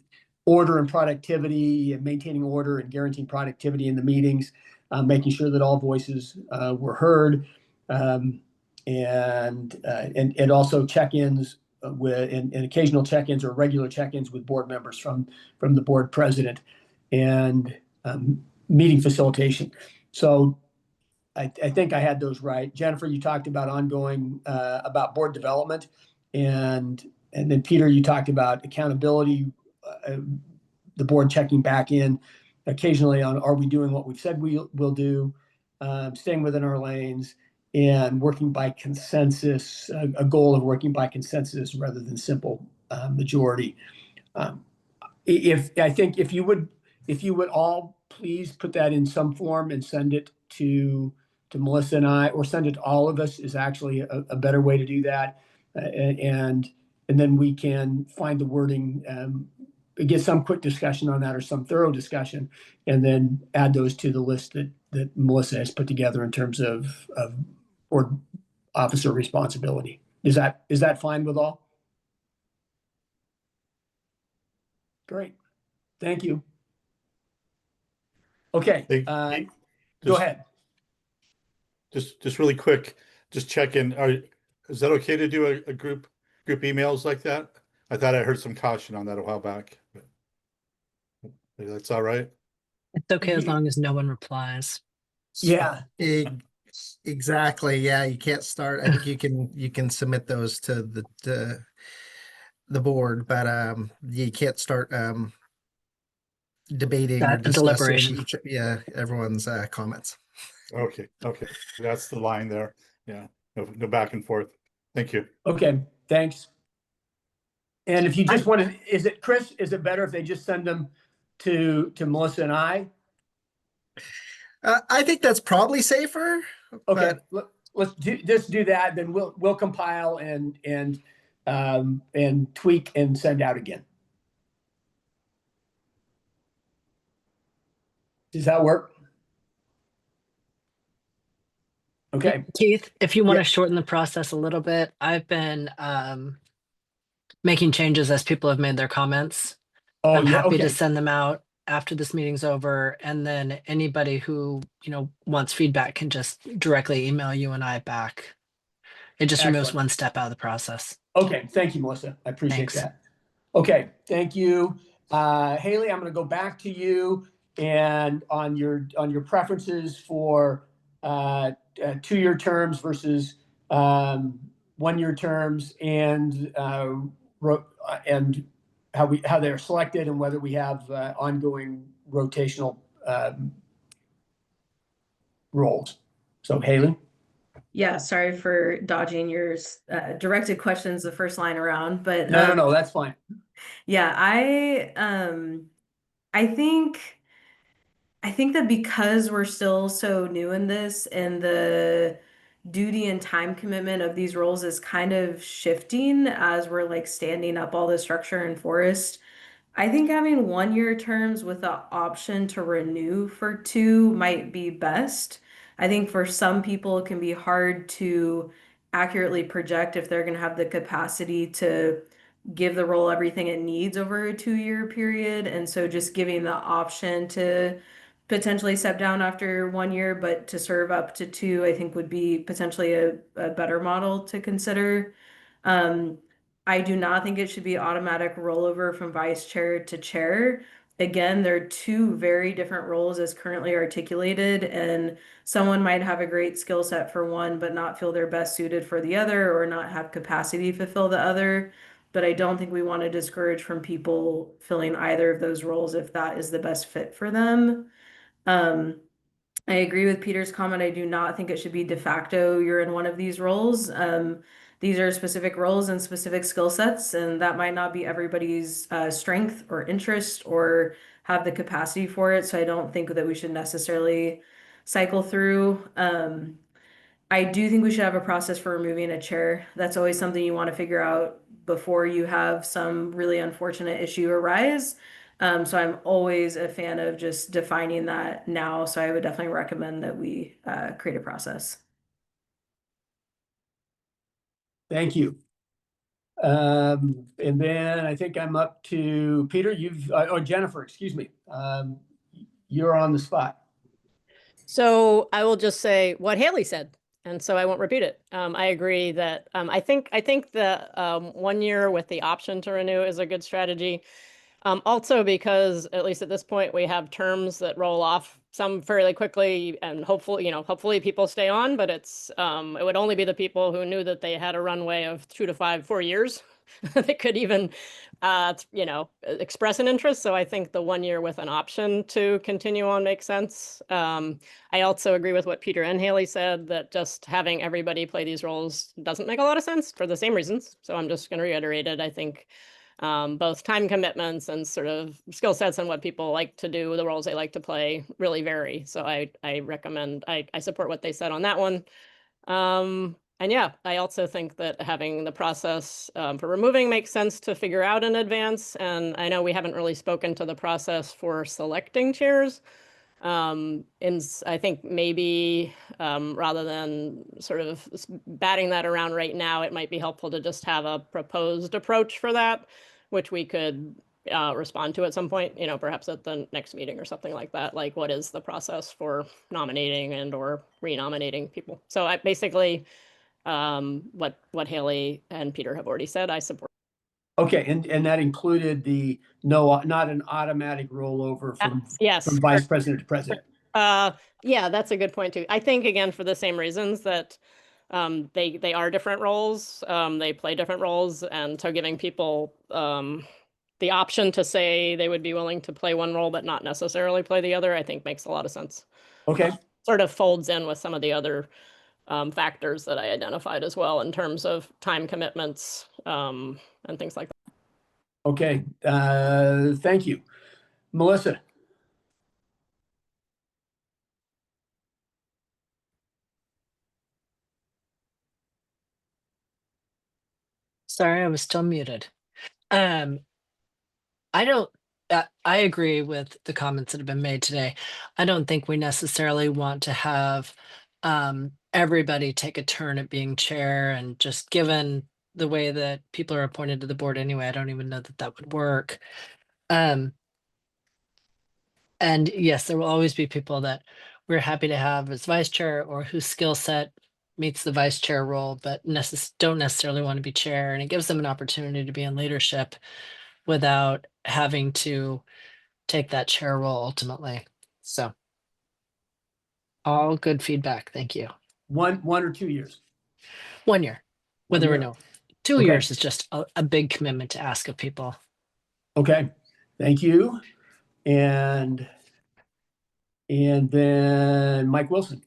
order and productivity and maintaining order and guaranteeing productivity in the meetings, making sure that all voices were heard, and also check-ins and occasional check-ins or regular check-ins with board members from the board president, and meeting facilitation. So I think I had those right. Jennifer, you talked about ongoing about board development, and then Peter, you talked about accountability, the board checking back in occasionally on are we doing what we've said we will do, staying within our lanes, and working by consensus, a goal of working by consensus rather than simple majority. If you would all please put that in some form and send it to Melissa and I, or send it to all of us is actually a better way to do that. And then we can find the wording, get some quick discussion on that or some thorough discussion, and then add those to the list that Melissa has put together in terms of board officer responsibility. Is that fine with all? Great. Thank you. Okay, go ahead. Just really quick, just check in. Is that okay to do a group emails like that? I thought I heard some caution on that a while back. Maybe that's all right. It's okay as long as no one replies. Yeah. Exactly. Yeah, you can't start. I think you can submit those to the board, but you can't start debating or That deliberation. discussing everyone's comments. Okay. That's the line there. Yeah. No back and forth. Thank you. Okay, thanks. And if you just want to, is it Chris, is it better if they just send them to Melissa and I? I think that's probably safer. Okay, let's do that. Then we'll compile and tweak and send out again. Does that work? Okay. Keith, if you want to shorten the process a little bit, I've been making changes as people have made their comments. I'm happy to send them out after this meeting's over, and then anybody who wants feedback can just directly email you and I back. It just removes one step out of the process. Okay, thank you, Melissa. I appreciate that. Okay, thank you. Haley, I'm going to go back to you and on your preferences for 2-year terms versus 1-year terms and how they're selected and whether we have ongoing rotational roles. So Haley? Yeah, sorry for dodging your directed questions the first line around, but No, that's fine. yeah, I think that because we're still so new in this and the duty and time commitment of these roles is kind of shifting as we're like standing up all the structure in Forest, I think having 1 year terms with the option to renew for 2 might be best. I think for some people, it can be hard to accurately project if they're going to have the capacity to give the role everything it needs over a 2 year period. And so just giving the option to potentially step down after 1 year, but to serve up to 2, I think would be potentially a better model to consider. I do not think it should be automatic rollover from vice chair to chair. Again, they're 2 very different roles as currently articulated, and someone might have a great skill set for one, but not feel they're best suited for the other or not have capacity to fulfill the other. But I don't think we want to discourage from people filling either of those roles if that is the best fit for them. I agree with Peter's comment. I do not think it should be de facto you're in one of these roles. These are specific roles and specific skill sets, and that might not be everybody's strength or interest or have the capacity for it. So I don't think that we should necessarily cycle through. I do think we should have a process for removing a chair. That's always something you want to figure out before you have some really unfortunate issue arise. So I'm always a fan of just defining that now. So I would definitely recommend that we create a process. Thank you. And then I think I'm up to Peter. Jennifer, excuse me. You're on the spot. So I will just say what Haley said, and so I won't repeat it. I agree that I think the 1 year with the option to renew is a good strategy. Also because at least at this point we have terms that roll off some fairly quickly, and hopefully people stay on, but it would only be the people who knew that they had a runway of 2 to 4 years that could even express an interest. So I think the 1 year with an option to continue on makes sense. I also agree with what Peter and Haley said, that just having everybody play these roles doesn't make a lot of sense for the same reasons. So I'm just going to reiterate it. I think both time commitments and sort of skill sets and what people like to do, the roles they like to play, really vary. So I support what they said on that one. And yeah, I also think that having the process for removing makes sense to figure out in advance. And I know we haven't really spoken to the process for selecting chairs. I think maybe rather than sort of batting that around right now, it might be helpful to just have a proposed approach for that, which we could respond to at some point, perhaps at the next meeting or something like that. Like, what is the process for nominating and or renominating people? So I basically, what Haley and Peter have already said, I support. Okay, and that included not an automatic rollover from vice president to president. Yeah, that's a good point too. I think again for the same reasons that they are different roles, they play different roles, and so giving people the option to say they would be willing to play one role but not necessarily play the other, I think makes a lot of sense. Okay. Sort of folds in with some of the other factors that I identified as well in terms of time commitments and things like that. Okay, thank you. Melissa? Sorry, I was still muted. I agree with the comments that have been made today. I don't think we necessarily want to have everybody take a turn at being chair, and just given the way that people are appointed to the board anyway, I don't even know that that would work. And yes, there will always be people that we're happy to have as vice chair or whose skill set meets the vice chair role, but don't necessarily want to be chair. And it gives them an opportunity to be in leadership without having to take that chair role ultimately. So all good feedback. Thank you. 1 or 2 years? 1 year with a renewal. 2 Okay. years is just a big commitment to ask of people. Okay, thank you. And then Mike Wilson.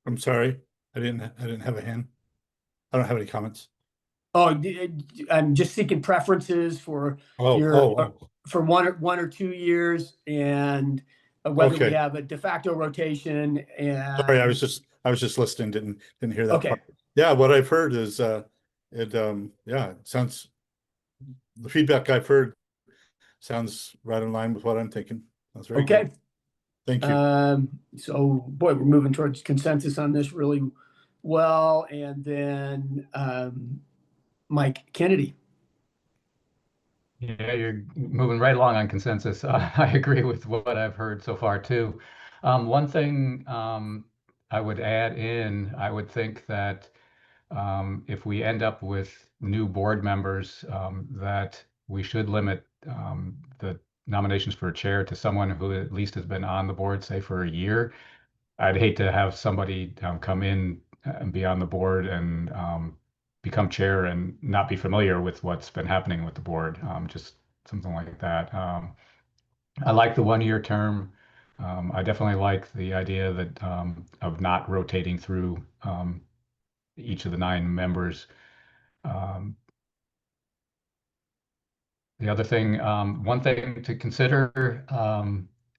I'm sorry. I didn't have a hand. I don't have any comments. Oh, I'm just seeking preferences for for 1 or 2 years, and whether we Okay. have a de facto rotation. And Sorry, I was just listening, didn't hear that okay. part. Yeah, what I've heard is it sounds, the feedback I've heard sounds right in line with what I'm thinking. That's very Okay. good. Thank you. So boy, we're moving towards consensus on this really well. And then Mike Kennedy. Yeah, you're moving right along on consensus. I agree with what I've heard so far too. One thing I would add in, I would think that if we end up with new board members, that we should limit the nominations for a chair to someone who at least has been on the board, say, for a year. I'd hate to have somebody come in and be on the board and become chair and not be familiar with what's been happening with the board, just something like that. I like the 1 year term. I definitely like the idea that of not rotating through each of the 9 members. Um, the other thing, one thing to consider,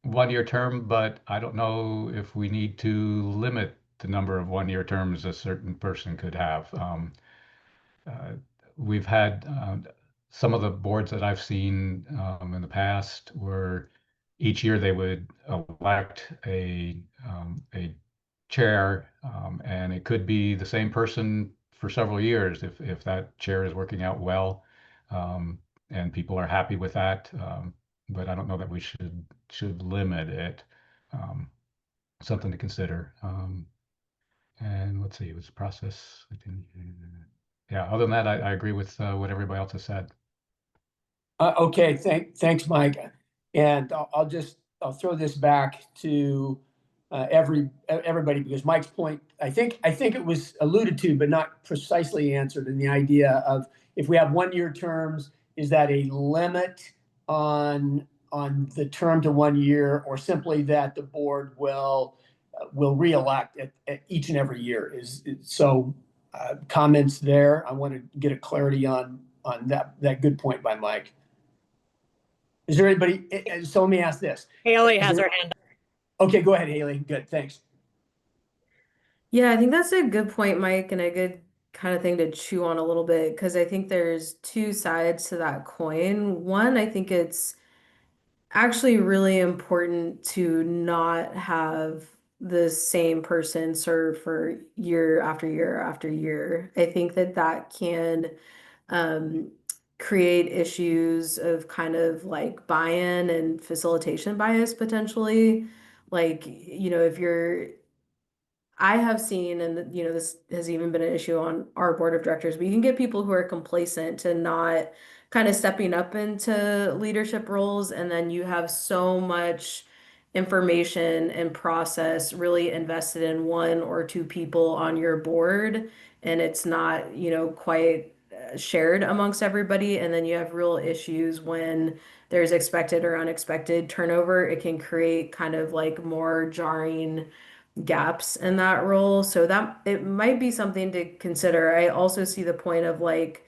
1 year term, but I don't know if we need to limit the number of 1 year terms a certain person could have. Uh, we've had some of the boards that I've seen in the past where each year they would elect a chair, and it could be the same person for several years if that chair is working out well, and people are happy with that. But I don't know that we should limit it. Um, Something to consider. And let's see, it was a process. Yeah, other than that, I agree with what everybody else has said. Okay, thanks, Mike. And I'll throw this back to everybody, because Mike's point, I think it was alluded to, but not precisely answered, in the idea of, if we have 1 year terms, is that a limit on the term to 1 year, or simply that the board will reelect at each and every year? So comments there. I want to get a clarity on that good point by Mike. Is there anybody? So let me ask this. Haley has her hand up. Okay, go ahead, Haley. Good, thanks. Yeah, I think that's a good point, Mike, and a good kind of thing to chew on a little bit, because I think there's two sides to that coin. One, I think it's actually really important to not have the same person serve for year after year after year. I think that that can um, create issues of kind of like buy-in and facilitation bias potentially. Like, if you're I have seen, and this has even been an issue on our board of directors, but you can get people who are complacent and not kind of stepping up into leadership roles, and then you have so much information and process really invested in one or two people on your board, and it's not, quite shared amongst everybody, and then you have real issues when there's expected or unexpected turnover. It can create kind of like more jarring gaps in that role. So that it might be something to consider. I also see the point of like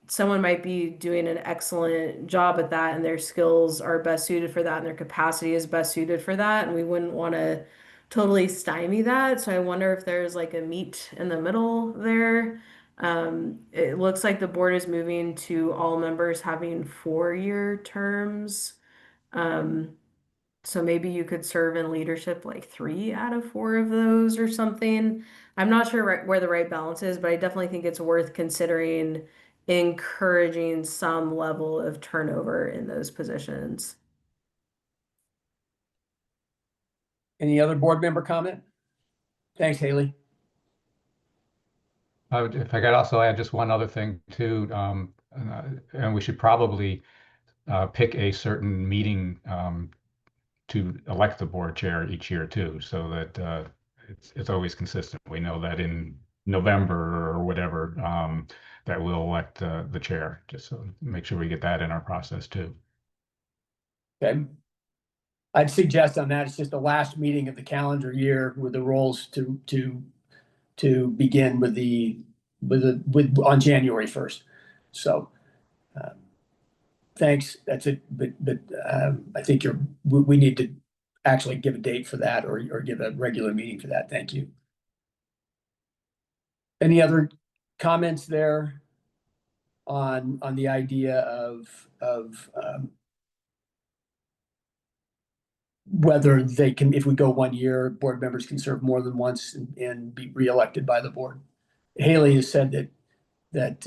someone might be doing an excellent job at that, and their skills are best suited for that and their capacity is best suited for that, and we wouldn't want to totally stymie that. So I wonder if there's like a meet in the middle there. It looks like the board is moving to all members having 4 year terms. Um, so maybe you could serve in leadership like 3 out of 4 of those or something. I'm not sure where the right balance is, but I definitely think it's worth considering encouraging some level of turnover in those positions. Any other board member comment? Thanks, Haley. If I could also add just one other thing too, and we should probably pick a certain meeting to elect the board chair each year too, so that it's always consistent. We know that in November or whatever, that we'll elect the chair, just so make sure we get that in our process too. Okay. I'd suggest on that, it's just the last meeting of the calendar year with the roles to begin with on January 1st. So, thanks. That's it. But I think we need to actually give a date for that or give a regular meeting for that. Thank you. Any other comments there on the idea of whether they can, if we go 1 year, board members can serve more than once and be reelected by the board? Haley has said that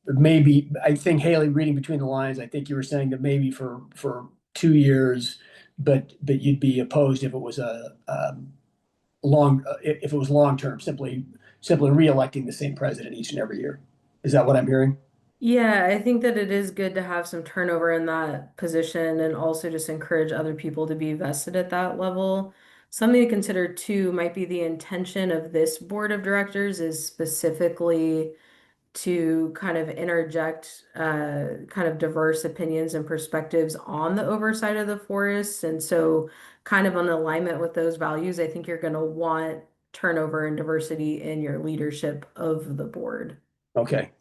maybe, I think, Haley, reading between the lines, I think you were saying that maybe for 2 years, but you'd be opposed if it was if it was long term, simply reelecting the same president each and every year. Is that what I'm hearing? Yeah, I think that it is good to have some turnover in that position and also just encourage other people to be vested at that level. Something to consider too might be the intention of this board of directors is specifically to kind of interject kind of diverse opinions and perspectives on the oversight of the forests. And so kind of in alignment with those values, I think you're going to want turnover and diversity in your leadership of the board. Okay.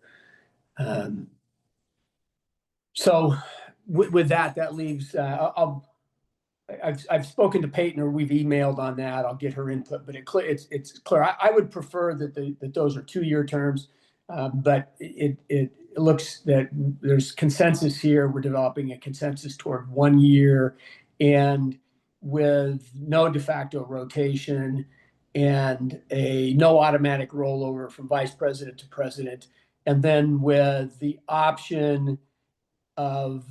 So with that leaves, I've spoken to Peyton, or we've emailed on that. I'll get her input, but it's clear. I would prefer that those are 2-year terms, but it looks that there's consensus here. We're developing a consensus toward 1 year, and with no de facto rotation and no automatic rollover from vice president to president, and then with the option of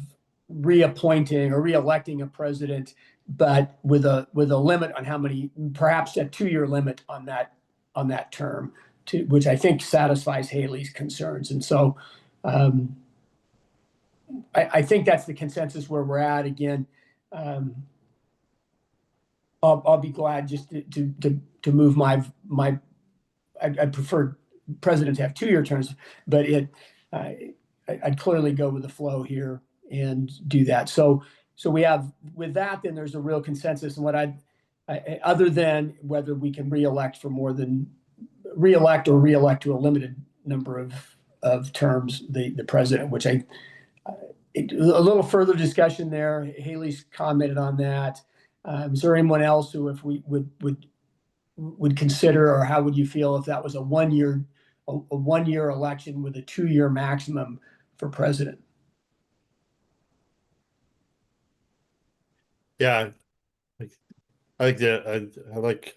reappointing or reelecting a president, but with a limit on how many, perhaps a 2-year limit on that term, which I think satisfies Haley's concerns. And so I think that's the consensus where we're at. Again, I'll be glad just to move I'd prefer presidents have 2-year terms, but I'd clearly go with the flow here and do that. So we have with that, then there's a real consensus. And what other than whether we can reelect for more than reelect to a limited number of terms, the president, which a little further discussion there. Haley's commented on that. Is there anyone else who, if we would consider, or how would you feel if that was a 1 year election with a 2-year maximum for president? Yeah, I like that. I like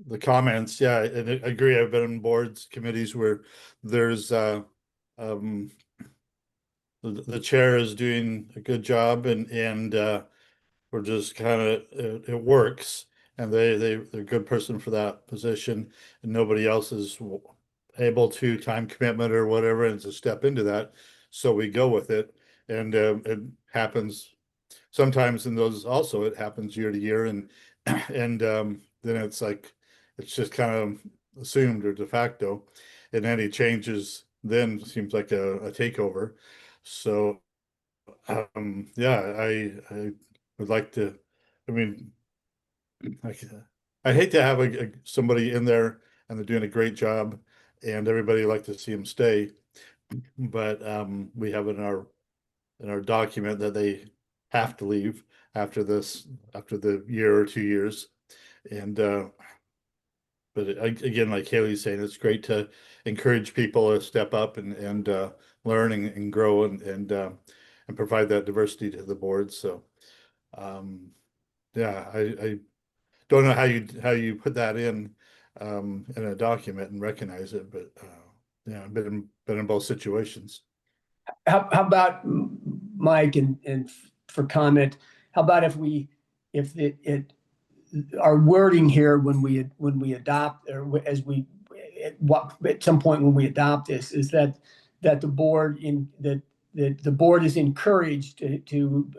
the comments. Yeah, and I agree. I've been on boards, committees where there's the chair is doing a good job, and we're just kind of it works, and they're a good person for that position, and nobody else is able to, time commitment or whatever, and to step into that, so we go with it. And it happens sometimes in those also, it happens year to year, and then it's like it's just kind of assumed or de facto, and any changes then seems like a takeover. So yeah, I would like to, I mean, I hate to have somebody in there and they're doing a great job and everybody like to see them stay, but we have in our document that they have to leave after the year or 2 years. And but again, like Haley's saying, it's great to encourage people to step up and learn and grow and provide that diversity to the board. So yeah, I don't know how you put that in a document and recognize it, but yeah, I've been in both situations. How about Mike, and for comment, how about if our wording here when we adopt, or at some point when we adopt this, is that the board the board is encouraged to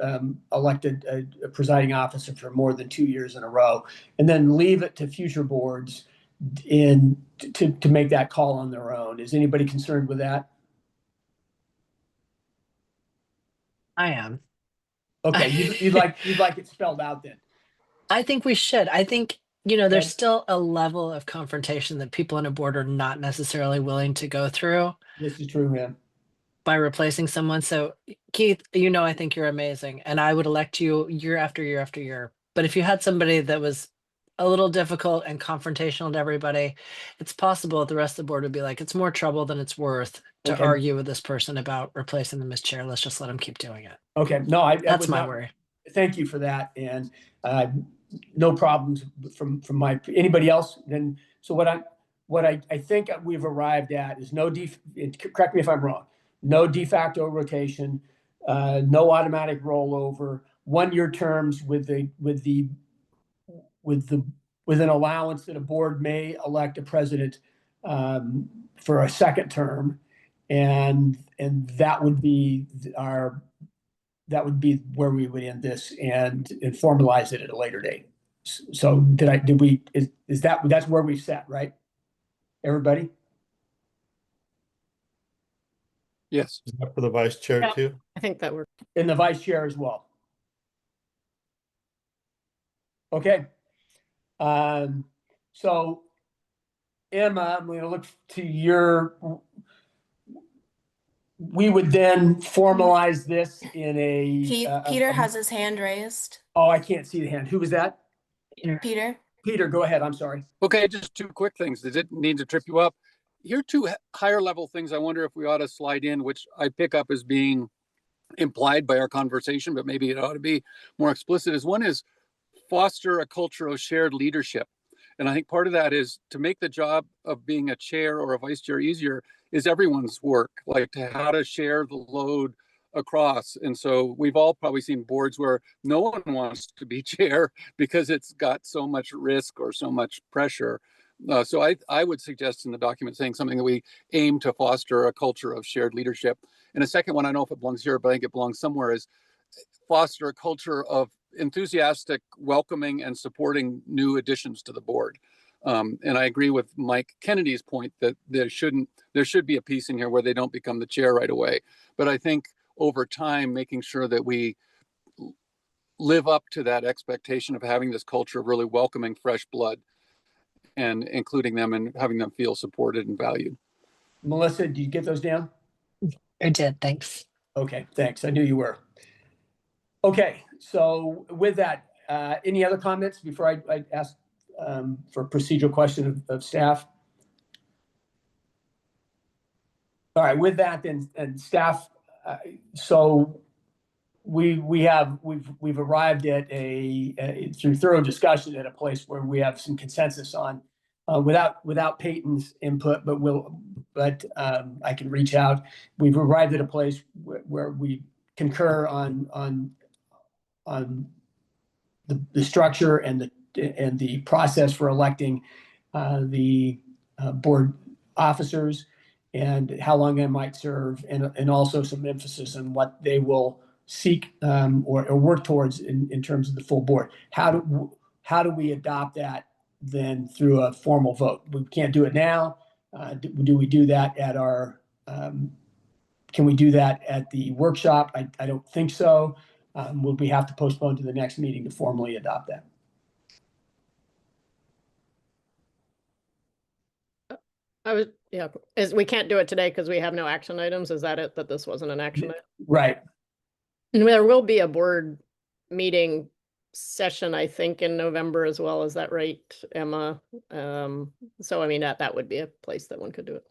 elect a presiding officer for more than 2 years in a row, and then leave it to future boards to make that call on their own. Is anybody concerned with that? I am. Okay, you'd like it spelled out then. I think we should. I think, there's Okay. still a level of confrontation that people on a board are not necessarily willing to go through This is true, man. by replacing someone. So, Keith, I think you're amazing, and I would elect you year after year after year. But if you had somebody that was a little difficult and confrontational to everybody, it's possible the rest of the board would be like, it's more trouble than it's worth to Okay. argue with this person about replacing them as chair. Let's just let them keep doing it. Okay, no, I That's would my not. worry. Thank you for that, and no problems from my anybody else. Then so what I think we've arrived at is correct me if I'm wrong. No de facto rotation, no automatic rollover, 1-year terms with an allowance that a board may elect a president for a second term, and that would be where we would end this and formalize it at a later date. So that's where we sat, right? Everybody? Yes. Is that for the vice chair Yeah. too? I think that works. And the vice chair as well. Okay. So Emma, I'm going to look to we would then formalize this in a. Peter has his hand raised. Oh, I can't see the hand. Who was that? Peter. Peter, go ahead. I'm sorry. Okay, just 2 quick things. Does it need to trip you up? Here are 2 higher level things I wonder if we ought to slide in, which I pick up as being implied by our conversation, but maybe it ought to be more explicit. One is foster a culture of shared leadership. And I think part of that is to make the job of being a chair or a vice chair easier is everyone's work, like to how to share the load across. And so we've all probably seen boards where no one wants to be chair because it's got so much risk or so much pressure. So I would suggest in the document saying something that we aim to foster a culture of shared leadership. And a second one, I don't know if it belongs here, but I think it belongs somewhere, is foster a culture of enthusiastic welcoming and supporting new additions to the board. And I agree with Mike Kennedy's point that there should be a piece in here where they don't become the chair right away. But I think over time, making sure that we live up to that expectation of having this culture of really welcoming fresh blood and including them and having them feel supported and valued. Melissa, did you get those down? I did. Thanks. Okay, thanks. I knew you were. Okay, so with that, any other comments before I ask for a procedural question of staff? All right, with that, then, and staff, so we've arrived at through thorough discussion at a place where we have some consensus on without Peyton's input, but I can reach out. We've arrived at a place where we concur on the structure and the process for electing the board officers and how long they might serve, and also some emphasis on what they will seek or work towards in terms of the full board. How do we adopt that then through a formal vote? We can't do it now. Do we do that at our? Can we do that at the workshop? I don't think so. Would we have to postpone to the next meeting to formally adopt that? We can't do it today because we have no action items. Is that it? That this wasn't an action item? Right. And there will be a board meeting session, I think, in November as well. Is that right, Emma? So I mean, that would be a place that one could do it.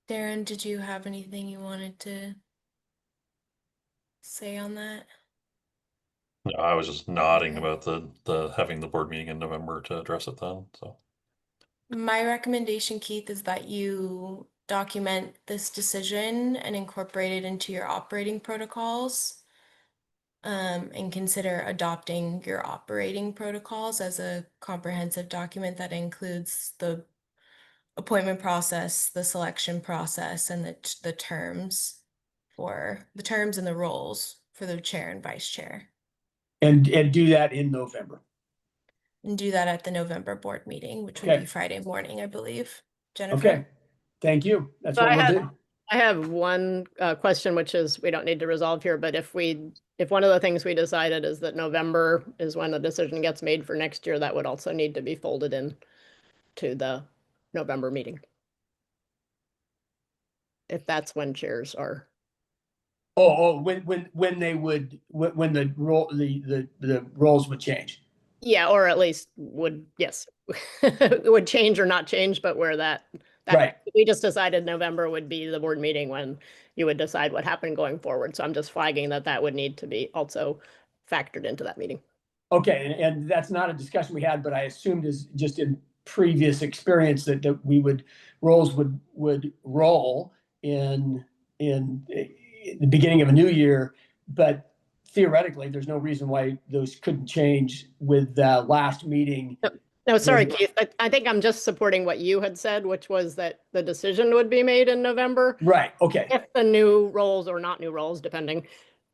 Darren, did you have anything you wanted to say on that? No, I was just nodding about the having the board meeting in November to address it then. So my recommendation, Keith, is that you document this decision and incorporate it into your operating protocols, and consider adopting your operating protocols as a comprehensive document that includes the appointment process, the selection process, and the terms and the roles for the chair and vice chair. And do that in November. And do that at the November board meeting, which would Okay. be Friday morning, I believe. Jennifer? Okay, thank you. That's So what I we'll had- do. I have one question, which is we don't need to resolve here, but if one of the things we decided is that November is when the decision gets made for next year, that would also need to be folded in to the November meeting. If that's when chairs are. When they would, when the role, the roles would change. Yeah, or at least would, yes, would change or not change, but where that Right. we just decided November would be the board meeting when you would decide what happened going forward. So I'm just flagging that would need to be also factored into that meeting. Okay, and that's not a discussion we had, but I assumed is just in previous experience that roles would roll in the beginning of a new year, but theoretically, there's no reason why those couldn't change with the last meeting. No, sorry, Keith. I think I'm just supporting what you had said, which was that the decision would be made in November. Right, okay. If the new roles or not new roles, depending,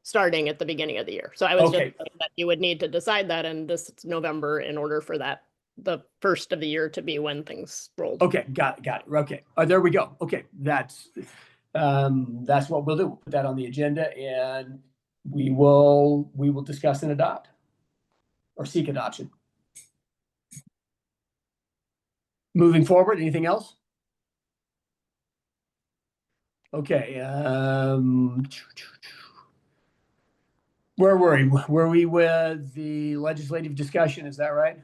starting at the beginning of the year. So I was just saying that you would need to decide that in this November in order for that, the first of the year to be when things rolled. Okay, got it. Okay, there we go. Okay, that's what we'll do. We'll put that on the agenda, and we will discuss and adopt or seek adoption. Moving forward, anything else? Okay. Where were we? Were we with the legislative discussion? Is that right?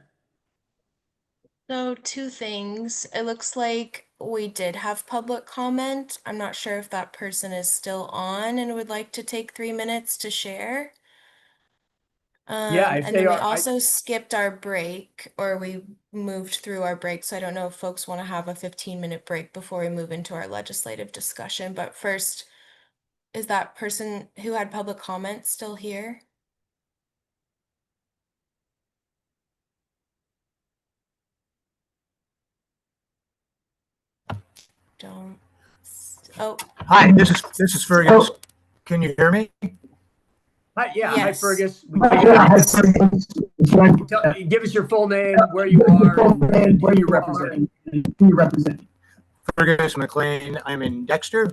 So two things. It looks like we did have public comment. I'm not sure if that person is still on and would like to take 3 minutes to share. Yeah, if and they then we are, also skipped our break, or we moved through our break. So I don't know if folks want to have a 15-minute break before we move into our legislative discussion. But first, is that person who had public comment still here? Don't. Oh, Hi, this is Fergus. Can you hear me? hi, yeah, hi yes. Fergus. Give us your full name, where you are, and who you represent. Fergus McLean. I'm in Dexter.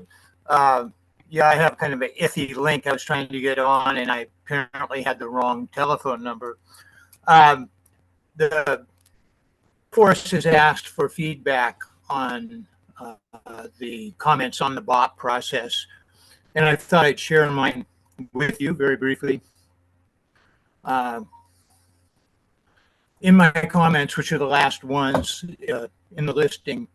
Yeah, I have kind of an iffy link. I was trying to get on, and I apparently had the wrong telephone number. The force has asked for feedback on the comments on the BOP process, and I thought I'd share mine with you very briefly. In my comments, which are the last ones in the listing,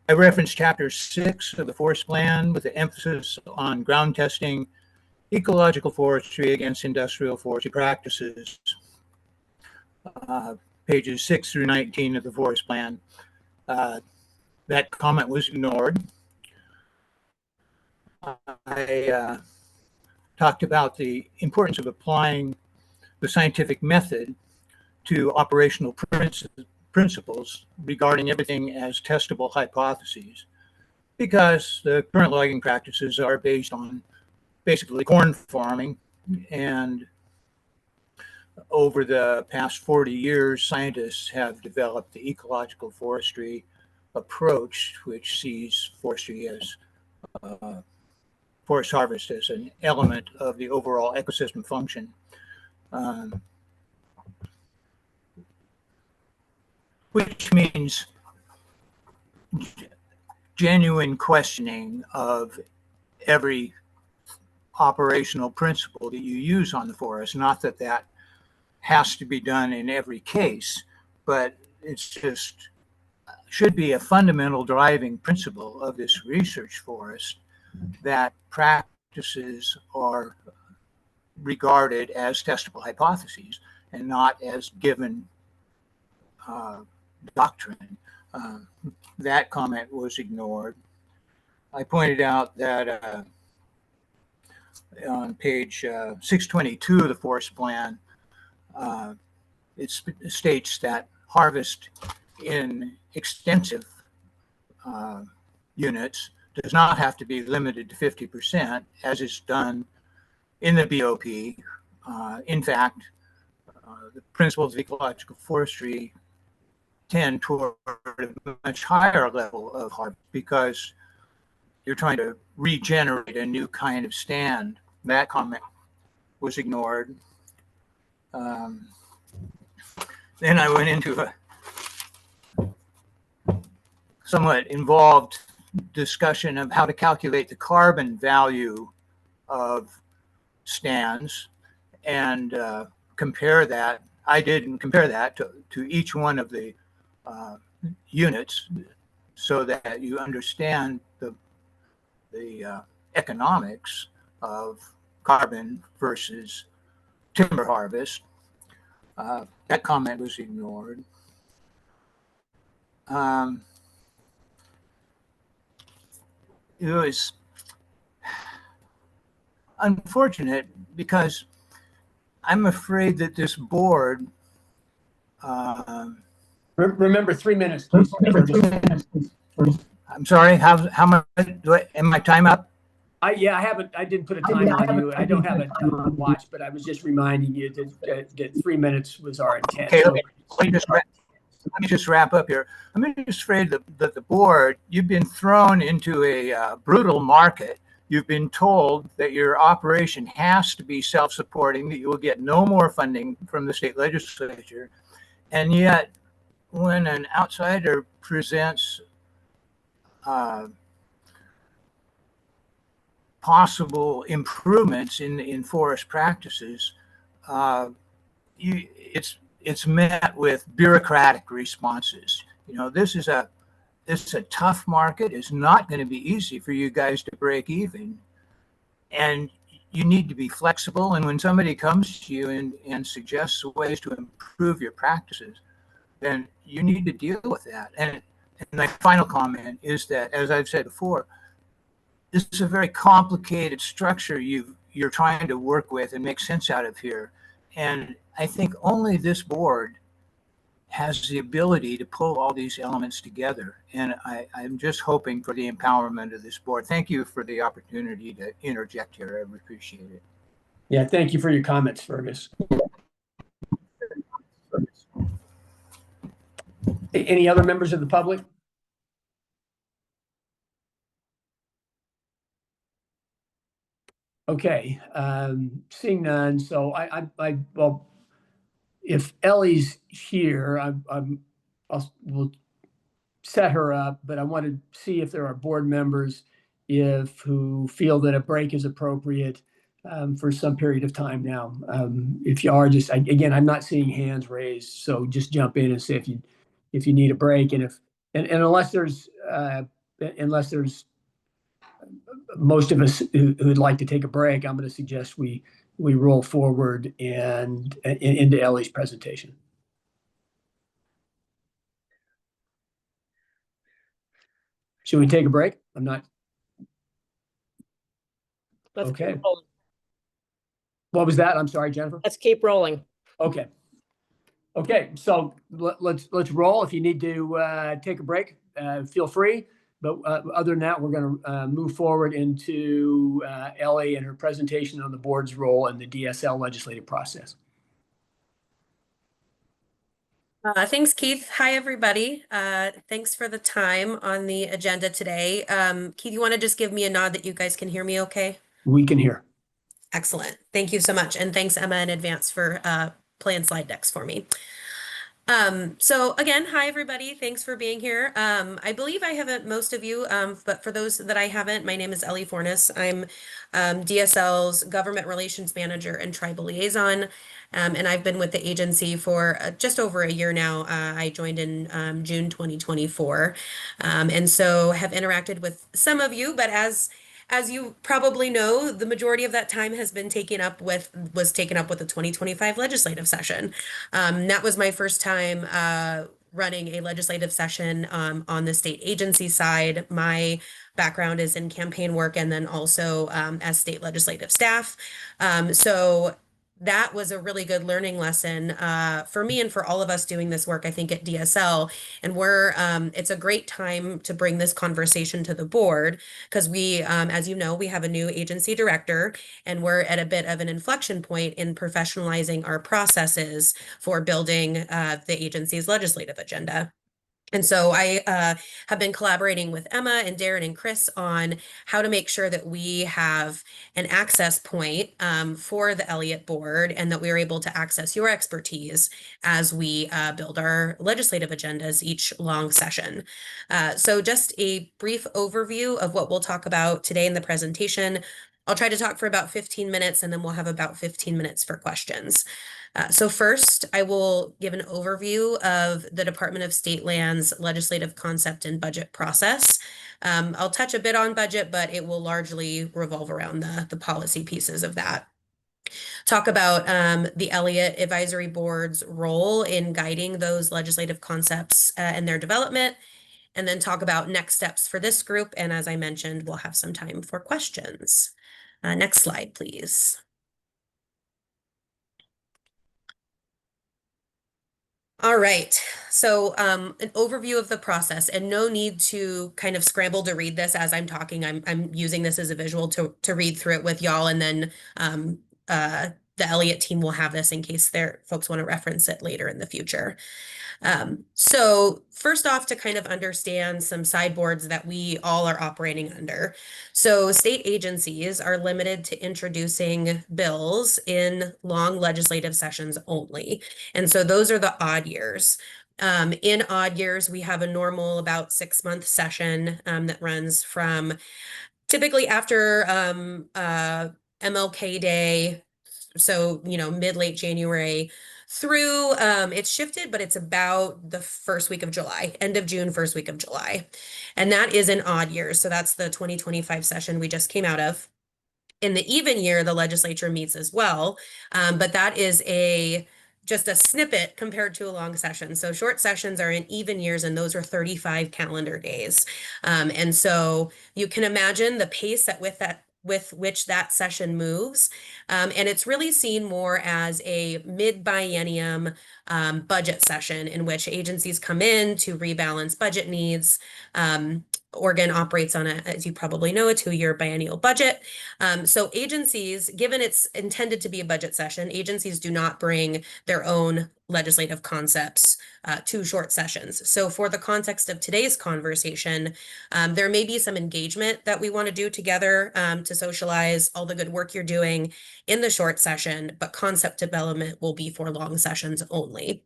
I referenced Chapter 6 of the Forest Plan with the emphasis on ground testing, ecological forestry against industrial forestry practices. Pages 6 through 19 of the Forest Plan. That comment was ignored. I talked about the importance of applying the scientific method to operational principles regarding everything as testable hypotheses, because the current logging practices are based on basically corn farming, and over the past 40 years, scientists have developed the ecological forestry approach, which sees forestry as forest harvest as an element of the overall ecosystem function. Which means genuine questioning of every operational principle that you use on the forest. Not that that has to be done in every case, but it's just should be a fundamental driving principle of this research forest, that practices are regarded as testable hypotheses and not as given doctrine. That comment was ignored. I pointed out that on page 622 of the Forest Plan, it states that harvest in extensive units does not have to be limited to 50%, as is done in the BOP. In fact, the principles of ecological forestry tend toward a much higher level of harvest because you're trying to regenerate a new kind of stand. That comment was ignored. Then I went into a somewhat involved discussion of how to calculate the carbon value of stands and compare that. I did compare that to each one of the units so that you understand the economics of carbon versus timber harvest. That comment was ignored. It was unfortunate because I'm afraid that this board. Remember 3 minutes, please. I'm sorry. How much am my time up? I didn't put a time on you. I don't have a watch, but I was just reminding you that 3 minutes was our intent. Okay, okay. Let me just wrap up here. I'm just afraid that the board, you've been thrown into a brutal market. You've been told that your operation has to be self-supporting, that you will get no more funding from the state legislature. And yet, when an outsider presents possible improvements in forest practices, it's met with bureaucratic responses. You know, this is a tough market. It's not going to be easy for you guys to break even, and you need to be flexible. And when somebody comes to you and suggests ways to improve your practices, then you need to deal with that. And my final comment is that, as I've said before, this is a very complicated structure you're trying to work with and make sense out of here. And I think only this board has the ability to pull all these elements together. And I'm just hoping for the empowerment of this board. Thank you for the opportunity to interject here. I appreciate it. Yeah, thank you for your comments, Fergus. Any other members of the public? Okay, seeing none. So well, if Ellie's here, we'll set her up, but I want to see if there are board members who feel that a break is appropriate for some period of time now. If you are, again, I'm not seeing hands raised, so just jump in and say if you need a break, and unless there's most of us who'd like to take a break, I'm going to suggest we roll forward and into Ellie's presentation. Should we take a break? I'm not. Let's okay. keep rolling. What was that? I'm sorry, Jennifer. Let's keep rolling. Okay. Okay. So let's roll. If you need to take a break, feel free. But other than that, we're going to move forward into Ellie and her presentation on the board's role in the DSL legislative process. Thanks, Keith. Hi, everybody. Thanks for the time on the agenda today. Keith, you want to just give me a nod that you guys can hear me okay? We can hear. Excellent. Thank you so much. And thanks, Emma, in advance for playing slide decks for me. So again, hi, everybody. Thanks for being here. I believe I haven't most of you, but for those that I haven't, my name is Ellie Fornes. I'm DSL's Government Relations Manager and Tribal Liaison. And I've been with the agency for just over a year now. I joined in June 2024. And so have interacted with some of you, but as you probably know, the majority of that time was taken up with the 2025 legislative session. That was my first time running a legislative session on the state agency side. My background is in campaign work and then also as state legislative staff. So that was a really good learning lesson for me and for all of us doing this work, I think, at DSL. And it's a great time to bring this conversation to the board because we, as you know, we have a new agency director and we're at a bit of an inflection point in professionalizing our processes for building the agency's legislative agenda. And so I have been collaborating with Emma and Darren and Chris on how to make sure that we have an access point for the Elliott board and that we are able to access your expertise as we build our legislative agendas each long session. So just a brief overview of what we'll talk about today in the presentation. I'll try to talk for about 15 minutes and then we'll have about 15 minutes for questions. So first, I will give an overview of the Department of State Lands legislative concept and budget process. I'll touch a bit on budget, but it will largely revolve around the policy pieces of that. Talk about the Elliott Advisory Board's role in guiding those legislative concepts and their development, and then talk about next steps for this group. And as I mentioned, we'll have some time for questions. Next slide, please. All right, so an overview of the process, and no need to kind of scramble to read this as I'm talking. I'm using this as a visual to read through it with y'all, and then the Elliott team will have this in case their folks want to reference it later in the future. So first off, to kind of understand some sideboards that we all are operating under. So state agencies are limited to introducing bills in long legislative sessions only. And so those are the odd years. In odd years, we have a normal about 6-month session that runs from typically after MLK Day, so mid-late January through it's shifted, but it's about the first week of July, end of June, first week of July. And that is an odd year. So that's the 2025 session we just came out of. In the even year, the legislature meets as well, but that is just a snippet compared to a long session. So short sessions are in even years, and those are 35 calendar days. And so you can imagine the pace with which that session moves. And it's really seen more as a mid-biennium budget session in which agencies come in to rebalance budget needs. Oregon operates on as you probably know, a 2-year biennial budget. So agencies, given it's intended to be a budget session, agencies do not bring their own legislative concepts to short sessions. So for the context of today's conversation, there may be some engagement that we want to do together to socialize all the good work you're doing in the short session, but concept development will be for long sessions only.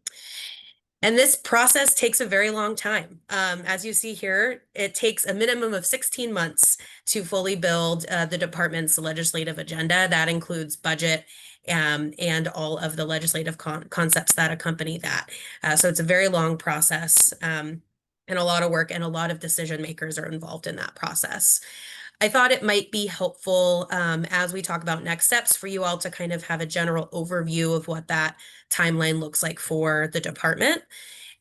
And this process takes a very long time. As you see here, it takes a minimum of 16 months to fully build the department's legislative agenda. That includes budget and all of the legislative concepts that accompany that. So it's a very long process and a lot of work, and a lot of decision makers are involved in that process. I thought it might be helpful as we talk about next steps for you all to kind of have a general overview of what that timeline looks like for the department.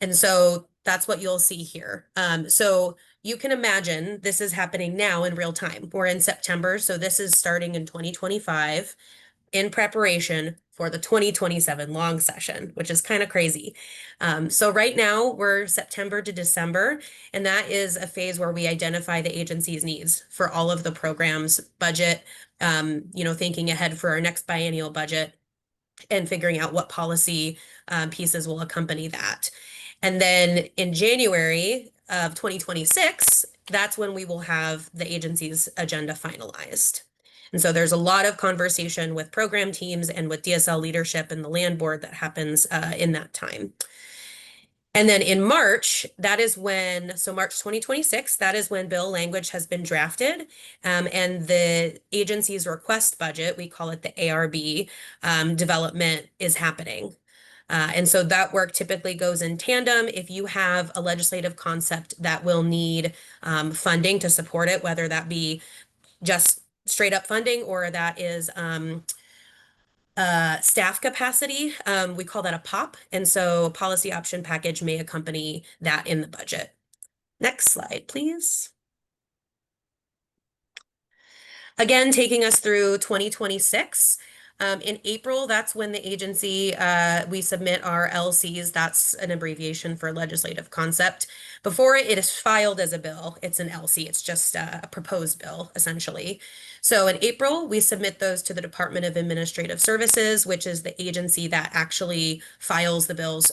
And so that's what you'll see here. So you can imagine this is happening now in real time. We're in September, so this is starting in 2025 in preparation for the 2027 long session, which is kind of crazy. So right now we're September to December, and that is a phase where we identify the agency's needs for all of the programs, budget, thinking ahead for our next biennial budget and figuring out what policy pieces will accompany that. And then in January of 2026, that's when we will have the agency's agenda finalized. And so there's a lot of conversation with program teams and with DSL leadership and the land board that happens in that time. And then in March, so March 2026, that is when bill language has been drafted and the agency's request budget, we call it the ARB, development is happening. And so that work typically goes in tandem. If you have a legislative concept that will need funding to support it, whether that be just straight up funding or that is staff capacity, we call that a POP. And so policy option package may accompany that in the budget. Next slide, please. Again, taking us through 2026. In April, that's when the agency, we submit our LCs. That's an abbreviation for legislative concept. Before it is filed as a bill, it's an LC. It's just a proposed bill, essentially. So in April, we submit those to the Department of Administrative Services, which is the agency that actually files the bills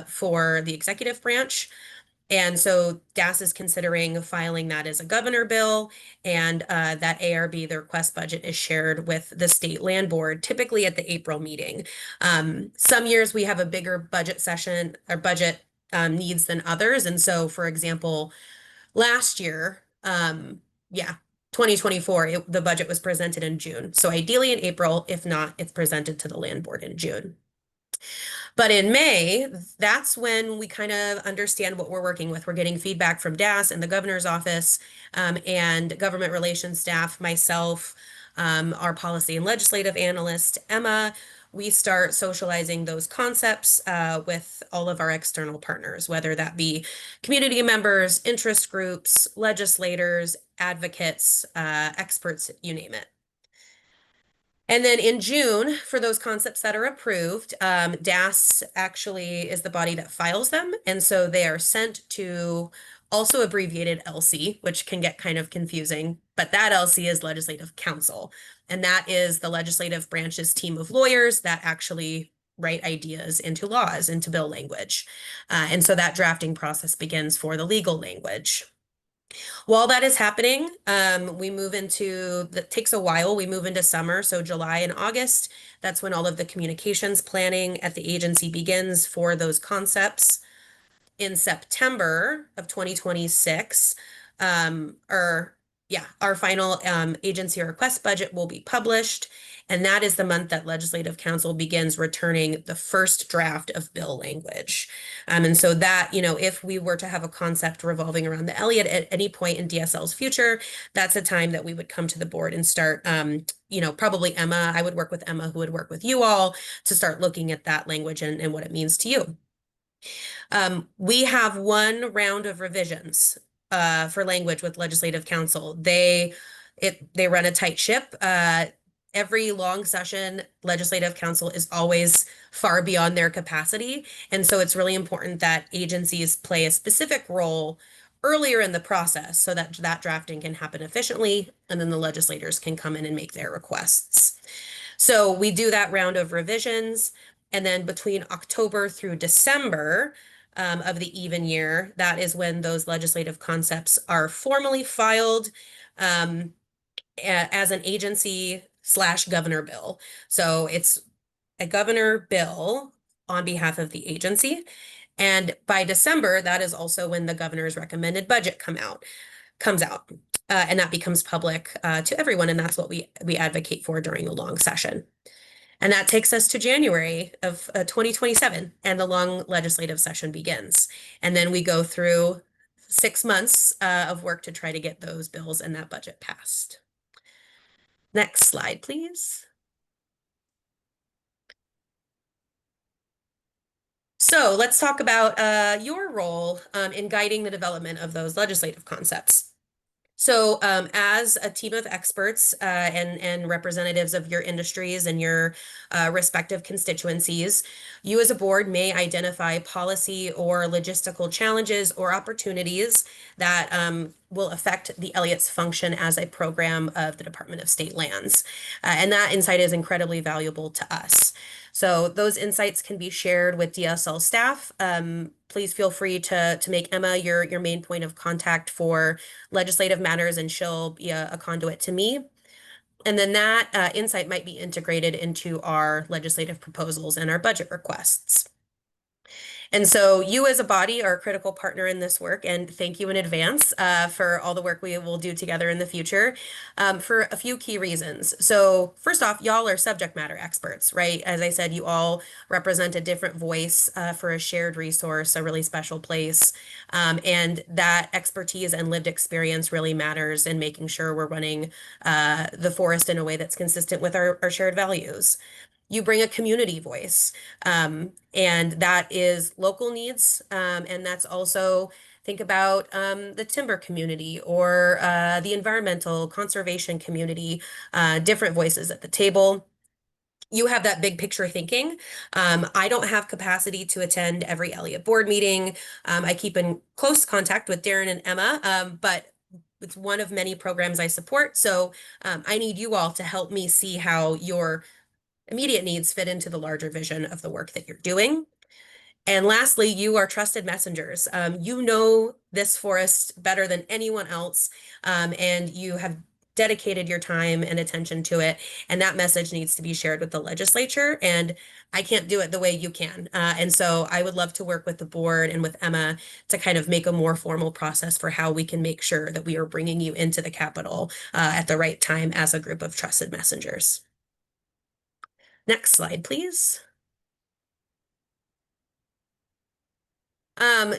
for the executive branch. And so DAS is considering filing that as a governor bill, and that ARB, the request budget, is shared with the state land board, typically at the April meeting. Some years we have a bigger budget session or budget needs than others. And so, for example, last year, 2024, the budget was presented in June. So ideally in April, if not, it's presented to the land board in June. But in May, that's when we kind of understand what we're working with. We're getting feedback from DAS and the governor's office, and government relations staff, myself, our policy and legislative analyst, Emma. We start socializing those concepts with all of our external partners, whether that be community members, interest groups, legislators, advocates, experts, you name it. And then in June, for those concepts that are approved, DAS actually is the body that files them. And so they are sent to also abbreviated LC, which can get kind of confusing, but that LC is Legislative Council. And that is the legislative branch's team of lawyers that actually write ideas into laws, into bill language. And so that drafting process begins for the legal language. While that is happening, we move into, that takes a while, we move into summer, so July and August. That's when all of the communications planning at the agency begins for those concepts. In September of 2026, our final agency request budget will be published. And that is the month that Legislative Council begins returning the first draft of bill language. And so that, if we were to have a concept revolving around the Elliott at any point in DSL's future, that's a time that we would come to the board and start, probably Emma, I would work with Emma, who would work with you all to start looking at that language and what it means to you. We have one round of revisions for language with Legislative Council. They run a tight ship. Every long session, Legislative Council is always far beyond their capacity. And so it's really important that agencies play a specific role earlier in the process so that that drafting can happen efficiently, and then the legislators can come in and make their requests. So we do that round of revisions, and then between October through December of the even year, that is when those legislative concepts are formally filed as an agency/governor bill. So it's a governor bill on behalf of the agency. And by December, that is also when the governor's recommended budget comes out. And that becomes public to everyone. And that's what we advocate for during the long session. And that takes us to January of 2027, and the long legislative session begins. And then we go through 6 months of work to try to get those bills and that budget passed. Next slide, please. So let's talk about your role in guiding the development of those legislative concepts. So as a team of experts and representatives of your industries and your respective constituencies, you as a board may identify policy or logistical challenges or opportunities that will affect the Elliott's function as a program of the Department of State Lands. And that insight is incredibly valuable to us. So those insights can be shared with DSL staff. Please feel free to make Emma your main point of contact for legislative matters, and she'll be a conduit to me. And then that insight might be integrated into our legislative proposals and our budget requests. And so you as a body are a critical partner in this work, and thank you in advance for all the work we will do together in the future for a few key reasons. So first off, y'all are subject matter experts, right? As I said, you all represent a different voice for a shared resource, a really special place. And that expertise and lived experience really matters in making sure we're running the forest in a way that's consistent with our shared values. You bring a community voice, and that is local needs, and that's also, think about the timber community or the environmental conservation community, different voices at the table. you have that big picture thinking. I don't have capacity to attend every Elliott board meeting. I keep in close contact with Darren and Emma, but it's one of many programs I support. So I need you all to help me see how your immediate needs fit into the larger vision of the work that you're doing. And lastly, you are trusted messengers. You know this forest better than anyone else, and you have dedicated your time and attention to it. And that message needs to be shared with the legislature. And I can't do it the way you can. And so I would love to work with the board and with Emma to kind of make a more formal process for how we can make sure that we are bringing you into the Capitol at the right time as a group of trusted messengers. Next slide, please.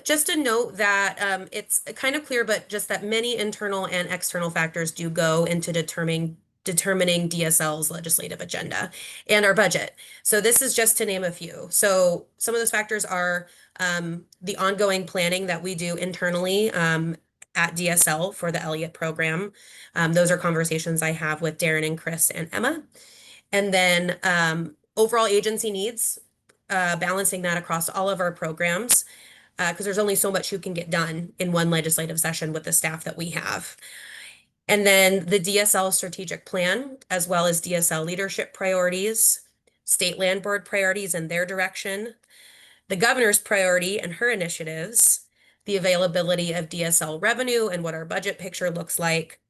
Just a note that it's kind of clear, but just that many internal and external factors do go into determining DSL's legislative agenda and our budget. So this is just to name a few. So some of those factors are the ongoing planning that we do internally at DSL for the Elliott program. Those are conversations I have with Darren and Chris and Emma. And then overall agency needs, balancing that across all of our programs, because there's only so much you can get done in one legislative session with the staff that we have. And then the DSL strategic plan, as well as DSL leadership priorities, state land board priorities and their direction, the governor's priority and her initiatives, the availability of DSL revenue and what our budget picture looks like,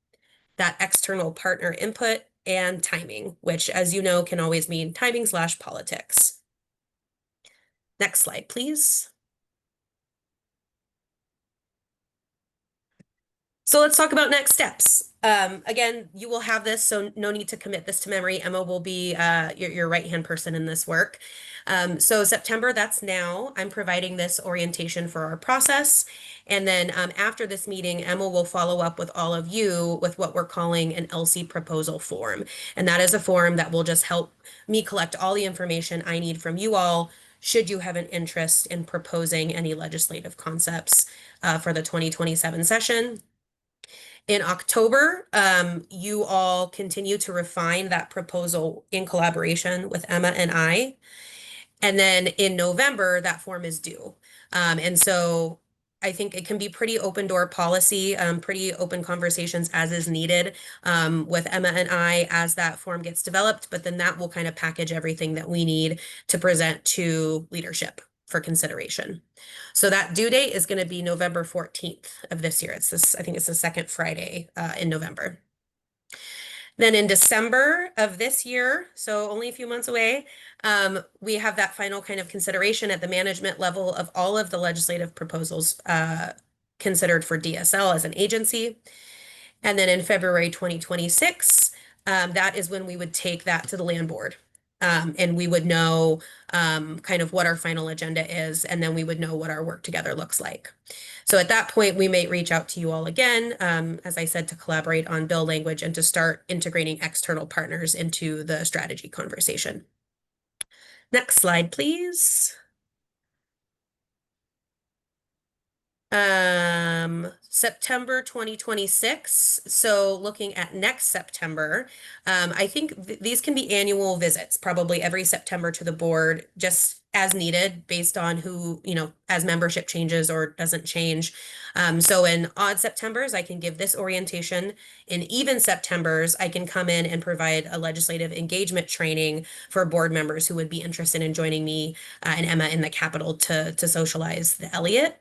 that external partner input, and timing, which, as you know, can always mean timing/politics. Next slide, please. So let's talk about next steps. Again, you will have this, so no need to commit this to memory. Emma will be your right-hand person in this work. So September, that's now. I'm providing this orientation for our process. And then after this meeting, Emma will follow up with all of you with what we're calling an LC proposal form. And that is a form that will just help me collect all the information I need from you all should you have an interest in proposing any legislative concepts for the 2027 session. In October, you all continue to refine that proposal in collaboration with Emma and I. And then in November, that form is due. And so I think it can be pretty open door policy, pretty open conversations as is needed with Emma and I as that form gets developed. But then that will kind of package everything that we need to present to leadership for consideration. So that due date is going to be November 14th of this year. I think it's the second Friday in November. Then in December of this year, so only a few months away, we have that final kind of consideration at the management level of all of the legislative proposals considered for DSL as an agency. And then in February 2026, that is when we would take that to the land board. And we would know kind of what our final agenda is, and then we would know what our work together looks like. So at that point, we may reach out to you all again, as I said, to collaborate on bill language and to start integrating external partners into the strategy conversation. Next slide, please. September 2026. So looking at next September, I think these can be annual visits, probably every September to the board, just as needed based on who, as membership changes or doesn't change. So in odd Septembers, I can give this orientation. In even Septembers, I can come in and provide a legislative engagement training for board members who would be interested in joining me and Emma in the Capitol to socialize the Elliott.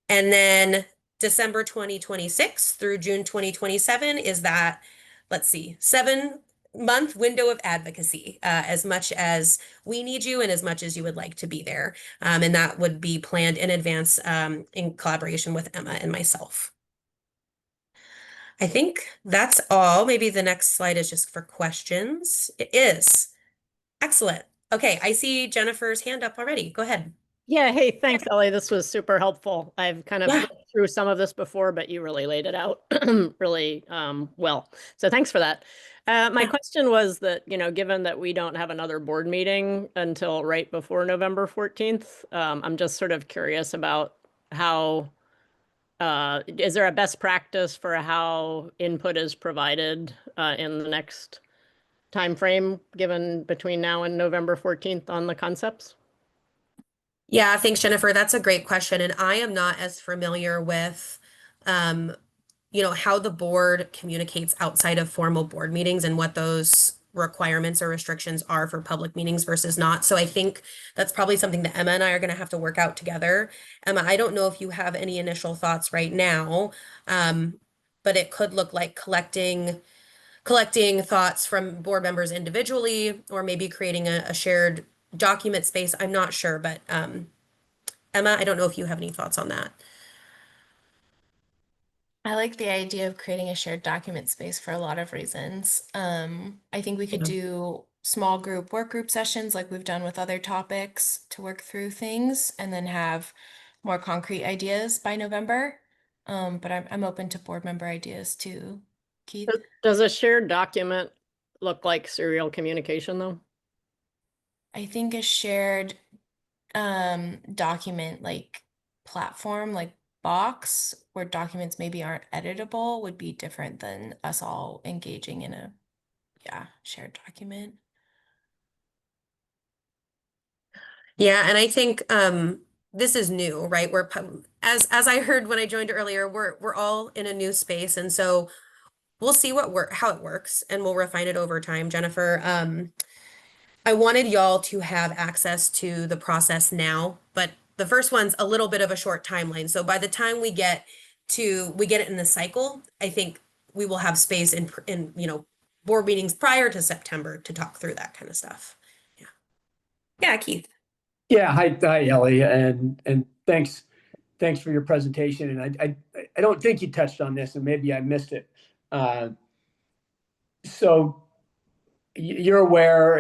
And then December 2026 through June 2027 is that, let's see, 7-month window of advocacy, as much as we need you and as much as you would like to be there. And that would be planned in advance in collaboration with Emma and myself. I think that's all. Maybe the next slide is just for questions. It is. Excellent. Okay, I see Jennifer's hand up already. Go ahead. Yeah, hey, thanks, Ellie. This was super helpful. I've kind of Yeah. looked through some of this before, but you really laid it out really well. So thanks for that. My question was that, given that we don't have another board meeting until right before November 14th, I'm just sort of curious about how, is there a best practice for how input is provided in the next time frame given between now and November 14th on the concepts? Yeah, thanks, Jennifer. That's a great question. And I am not as familiar with, how the board communicates outside of formal board meetings and what those requirements or restrictions are for public meetings versus not. So I think that's probably something that Emma and I are going to have to work out together. Emma, I don't know if you have any initial thoughts right now, but it could look like collecting thoughts from board members individually, or maybe creating a shared document space. I'm not sure, but Emma, I don't know if you have any thoughts on that. I like the idea of creating a shared document space for a lot of reasons. I think we could do small group work group sessions like we've done with other topics to work through things and then have more concrete ideas by November. But I'm open to board member ideas too. Keith? Does a shared document look like serial communication though? I think a shared document like platform, like box where documents maybe aren't editable would be different than us all engaging in a shared document. Yeah, and I think this is new, right? As I heard when I joined earlier, we're all in a new space, and so we'll see how it works, and we'll refine it over time. Jennifer, I wanted y'all to have access to the process now, but the first one's a little bit of a short timeline. So by the time we get it in the cycle, I think we will have space in board meetings prior to September to talk through that kind of stuff. Yeah. Yeah, Keith. Yeah, hi, Ellie, and thanks for your presentation. And I don't think you touched on this, and maybe I missed it. So you're aware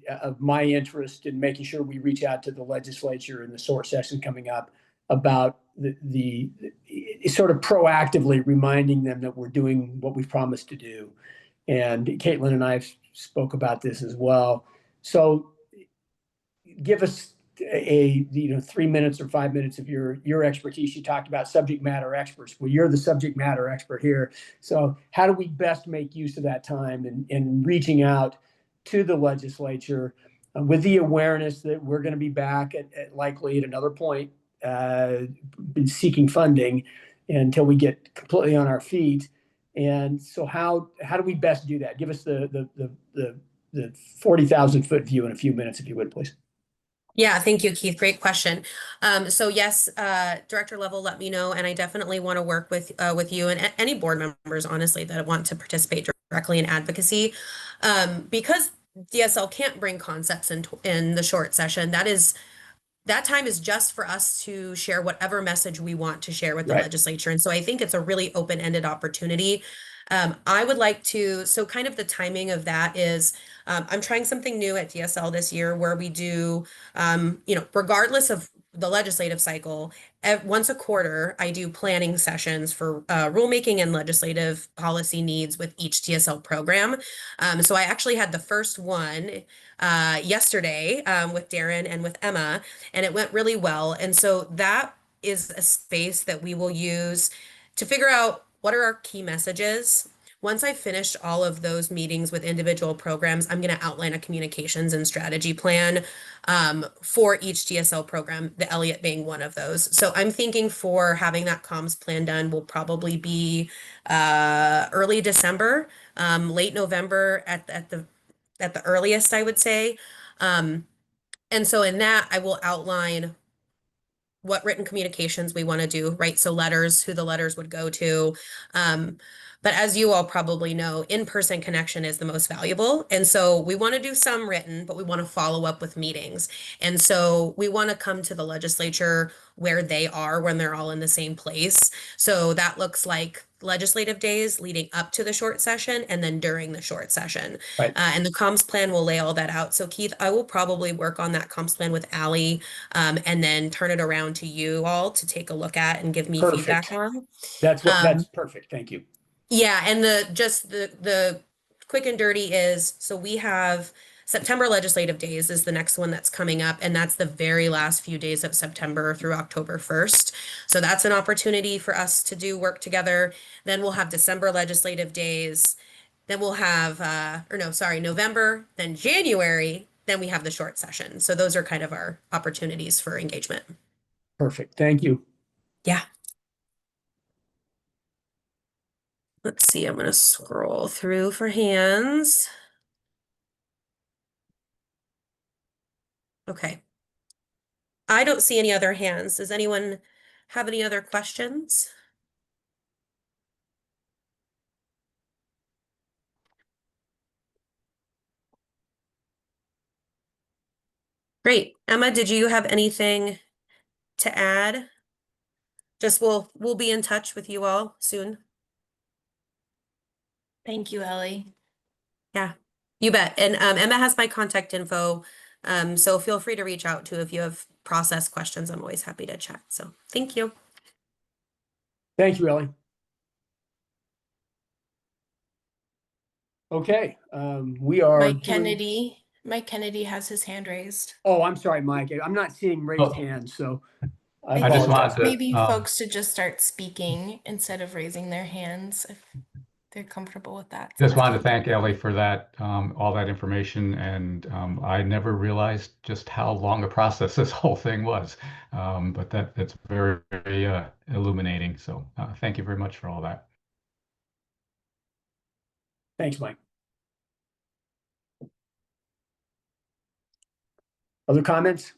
of my interest in making sure we reach out to the legislature in the SOAR session coming up about the sort of proactively reminding them that we're doing what we've promised to do. And Caitlin and I spoke about this as well. So give us 3 minutes or 5 minutes of your expertise. You talked about subject matter experts. Well, you're the subject matter expert here. So how do we best make use of that time in reaching out to the legislature with the awareness that we're going to be back likely at another point seeking funding until we get completely on our feet. And so how do we best do that? Give us the 40,000 foot view in a few minutes, if you would, please. Yeah, thank you, Keith. Great question. So yes, director level, let me know, and I definitely want to work with you and any board members, honestly, that want to participate directly in advocacy, because DSL can't bring concepts in the short session. That time is just for us to share whatever message we want to share with the legislature, and so I think it's a really open-ended opportunity. I would like to, so kind of the timing of that is, I'm trying something new at DSL this year where we do, regardless of the legislative cycle, once a quarter, I do planning sessions for rulemaking and legislative policy needs with each DSL program. So I actually had the first one yesterday with Darren and with Emma, and it went really well. And so that is a space that we will use to figure out what are our key messages. Once I've finished all of those meetings with individual programs, I'm going to outline a communications and strategy plan for each DSL program, the Elliott being one of those. So I'm thinking for having that comms plan done will probably be early December, late November at the earliest, I would say. And so in that, I will outline what written communications we want to do, right? So letters, who the letters would go to. But as you all probably know, in-person connection is the most valuable. And so we want to do some written, but we want to follow up with meetings. And so we want to come to the legislature where they are when they're all in the same place. So that looks like legislative days leading up to the short session and then during the short session. Right. And the comms plan will lay all that out. So Keith, I will probably work on that comms plan with Allie and then turn it around to you all to take a look at and give me feedback on. That's perfect. Thank you. Yeah, and the quick and dirty is, so we have September legislative days is the next one that's coming up, and that's the very last few days of September through October 1st. So that's an opportunity for us to do work together. Then we'll have December legislative days. then we'll have, or no, sorry, November, then January, then we have the short session. So those are kind of our opportunities for engagement. Perfect. Thank you. Yeah. Let's see, I'm going to scroll through for hands. Okay. I don't see any other hands. Does anyone have any other questions? Great. Emma, did you have anything to add? Just we'll be in touch with you all soon. Thank you, Ellie. Yeah, you bet. And Emma has my contact info. So feel free to reach out to if you have process questions. I'm always happy to chat. So thank you. Thank you, Ellie. Okay, we are. Mike Kennedy has his hand raised. Oh, I'm sorry, Mike. I'm not seeing raised hands, so I I just think wanted to, maybe folks should just start speaking instead of raising their hands if they're comfortable with that. just wanted to thank Ellie for that, all that information. And I never realized just how long a process this whole thing was. But that's very, very illuminating. So thank you very much for all that. Thanks, Mike. Other comments?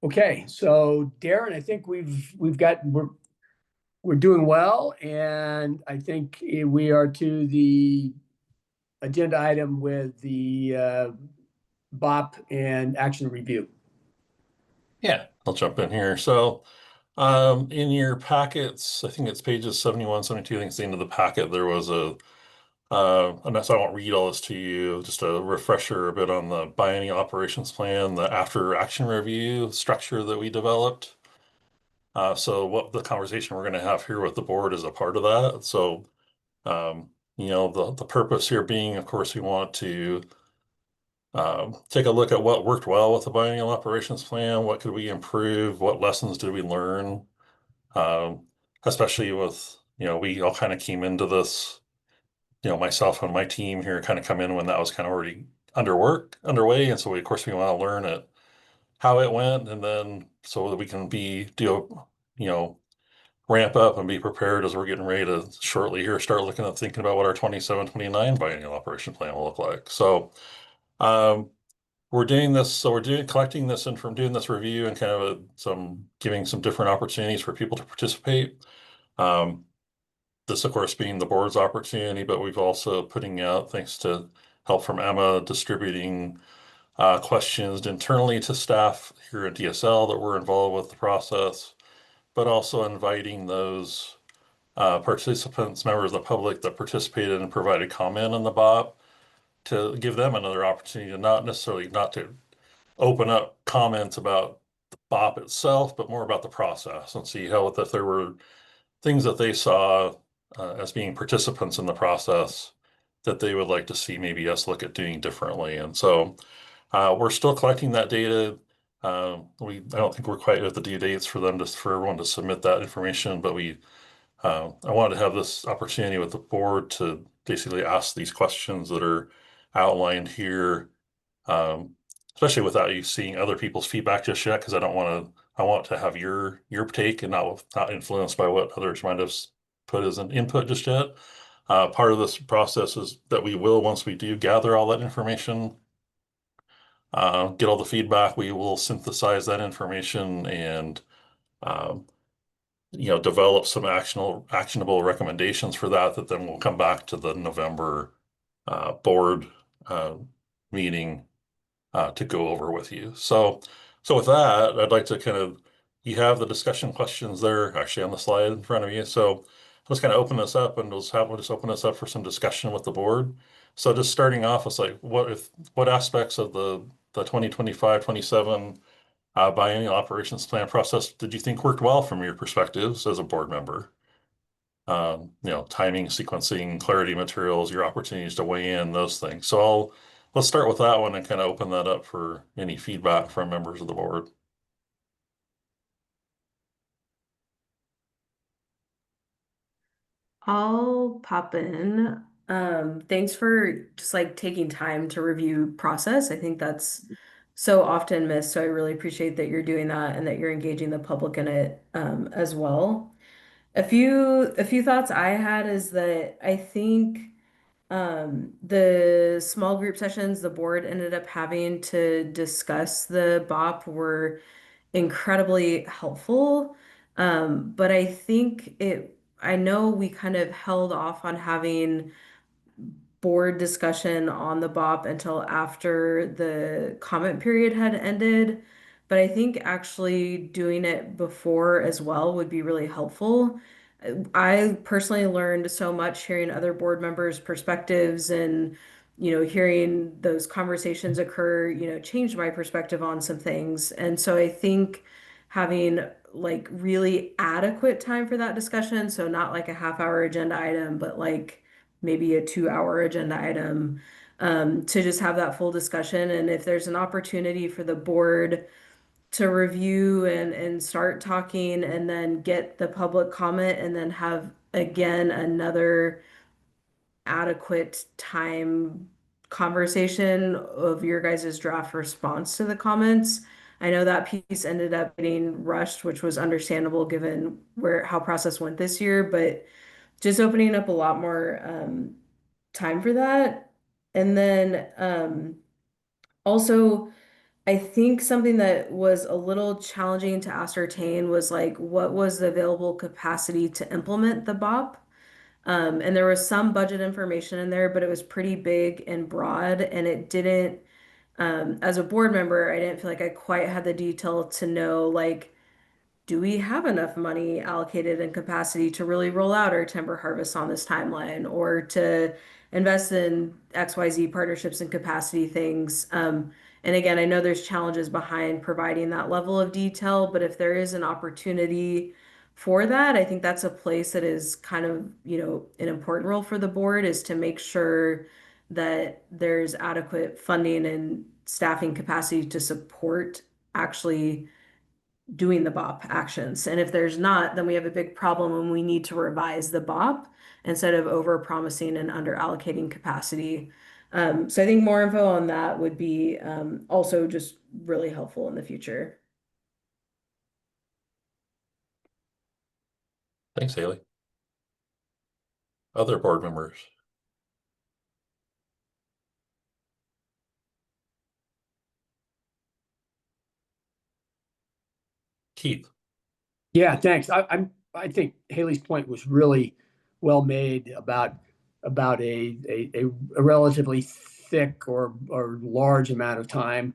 Okay, so Darren, I think we're doing well, and I think we are to the agenda item with the BOP and action review. Yeah, I'll jump in here. So in your packets, I think it's pages 71, 72, I think it's the end of the packet, there was and so I won't read all this to you, just a refresher a bit on the biennial operations plan, the after action review structure that we developed. So what the conversation we're going to have here with the board is a part of that. So, the purpose here being, of course, we want to take a look at what worked well with the biennial operations plan, what could we improve, what lessons did we learn, especially with, we all kind of came into this, myself and my team here kind of come in when that was kind of already underway. And so we, of course, we want to learn how it went, and then so that we can ramp up and be prepared as we're getting ready to shortly here start thinking about what our 27-29 biennial operation plan will look like. So we're doing this. So collecting this and from doing this review and kind of giving some different opportunities for people to participate. This, of course, being the board's opportunity, but we've also putting out, thanks to help from Emma, distributing questions internally to staff here at DSL that were involved with the process, but also inviting those participants, members of the public that participated and provided comment on the BOP to give them another opportunity to not to open up comments about the BOP itself, but more about the process and see if there were things that they saw as being participants in the process that they would like to see maybe us look at doing differently. And so we're still collecting that data. I don't think we're quite at the due dates for everyone to submit that information, but I wanted to have this opportunity with the board to basically ask these questions that are outlined here, especially without you seeing other people's feedback just yet, because I want to have your take and not influenced by what others might have put as an input just yet. Part of this process is that we will, once we do gather all that information, get all the feedback, we will synthesize that information and develop some actionable recommendations for that then we'll come back to the November board meeting to go over with you. So with that, I'd like to you have the discussion questions there actually on the slide in front of you. So let's kind of open this up and we'll just open this up for some discussion with the board. So just starting off, it's like, what aspects of the 2025-27 biennial operations plan process did you think worked well from your perspectives as a board member? Timing, sequencing, clarity materials, your opportunities to weigh in, those things. So let's start with that one and kind of open that up for any feedback from members of the board. I'll pop in. Thanks for just like taking time to review process. I think that's so often missed. So I really appreciate that you're doing that and that you're engaging the public in it as well. A few thoughts I had is that I think the small group sessions the board ended up having to discuss the BOP were incredibly helpful. But I know we kind of held off on having board discussion on the BOP until after the comment period had ended. But I think actually doing it before as well would be really helpful. I personally learned so much hearing other board members' perspectives and, hearing those conversations occur, changed my perspective on some things. And so I think having like really adequate time for that discussion, so not like a half-hour agenda item, but like maybe a 2-hour agenda item, to just have that full discussion. And if there's an opportunity for the board to review and start talking and then get the public comment and then have again another adequate time conversation of your guys' draft response to the comments. I know that piece ended up getting rushed, which was understandable given how process went this year, but just opening up a lot more time for that. And then also, I think something that was a little challenging to ascertain was like what was the available capacity to implement the BOP. And there was some budget information in there, but it was pretty big and broad, and it didn't, as a board member, I didn't feel like I quite had the detail to know like do we have enough money allocated in capacity to really roll out our timber harvest on this timeline or to invest in XYZ partnerships and capacity things? And again, I know there's challenges behind providing that level of detail, but if there is an opportunity for that, I think that's a place that is kind of, an important role for the board is to make sure that there's adequate funding and staffing capacity to support actually doing the BOP actions. And if there's not, then we have a big problem and we need to revise the BOP instead of over promising and under allocating capacity. So I think more info on that would be also just really helpful in the future. Thanks, Haley. Other board members? Keith. Yeah, thanks. I think Haley's point was really well made about a relatively thick or large amount of time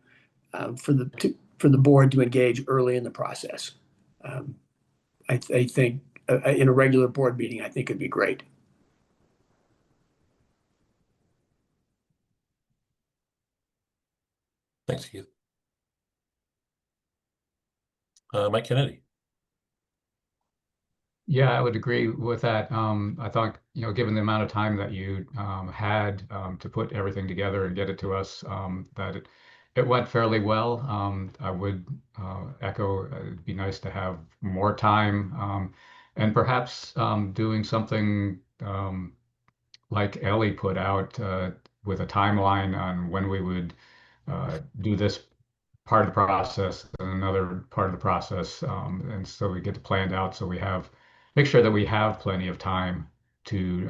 for the board to engage early in the process. I think in a regular board meeting, I think it'd be great. Thanks, Keith. Mike Kennedy. Yeah, I would agree with that. I thought, given the amount of time that you had to put everything together and get it to us, that it went fairly well. I would echo, it'd be nice to have more time and perhaps doing something like Ellie put out with a timeline on when we would do this part of the process and another part of the process. And so we get it planned out so make sure that we have plenty of time to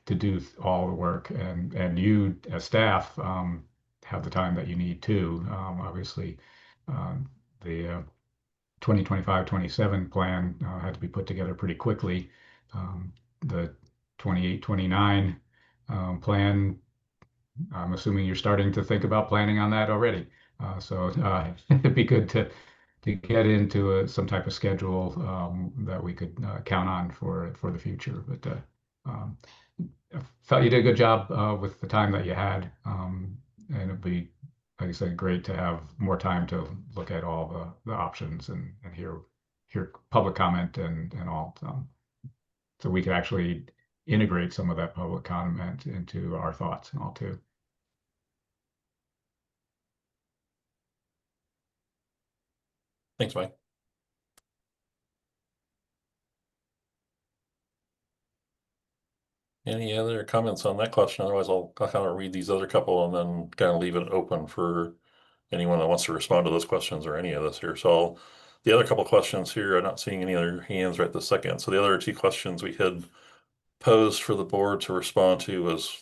do all the work and you as staff have the time that you need too. Obviously, the 2025-27 plan had to be put together pretty quickly. The 28-29 plan, I'm assuming you're starting to think about planning on that already. So it'd be good to get into some type of schedule that we could count on for the future. But I felt you did a good job with the time that you had, and it'd be, like I said, great to have more time to look at all the options and hear public comment and all. So we could actually integrate some of that public comment into our thoughts and all too. Thanks, Mike. Any other comments on that question? Otherwise, I'll kind of read these other couple and then kind of leave it open for anyone that wants to respond to those questions or any of this here. So the other couple questions here, I'm not seeing any other hands right this second. So the other two questions we had posed for the board to respond to was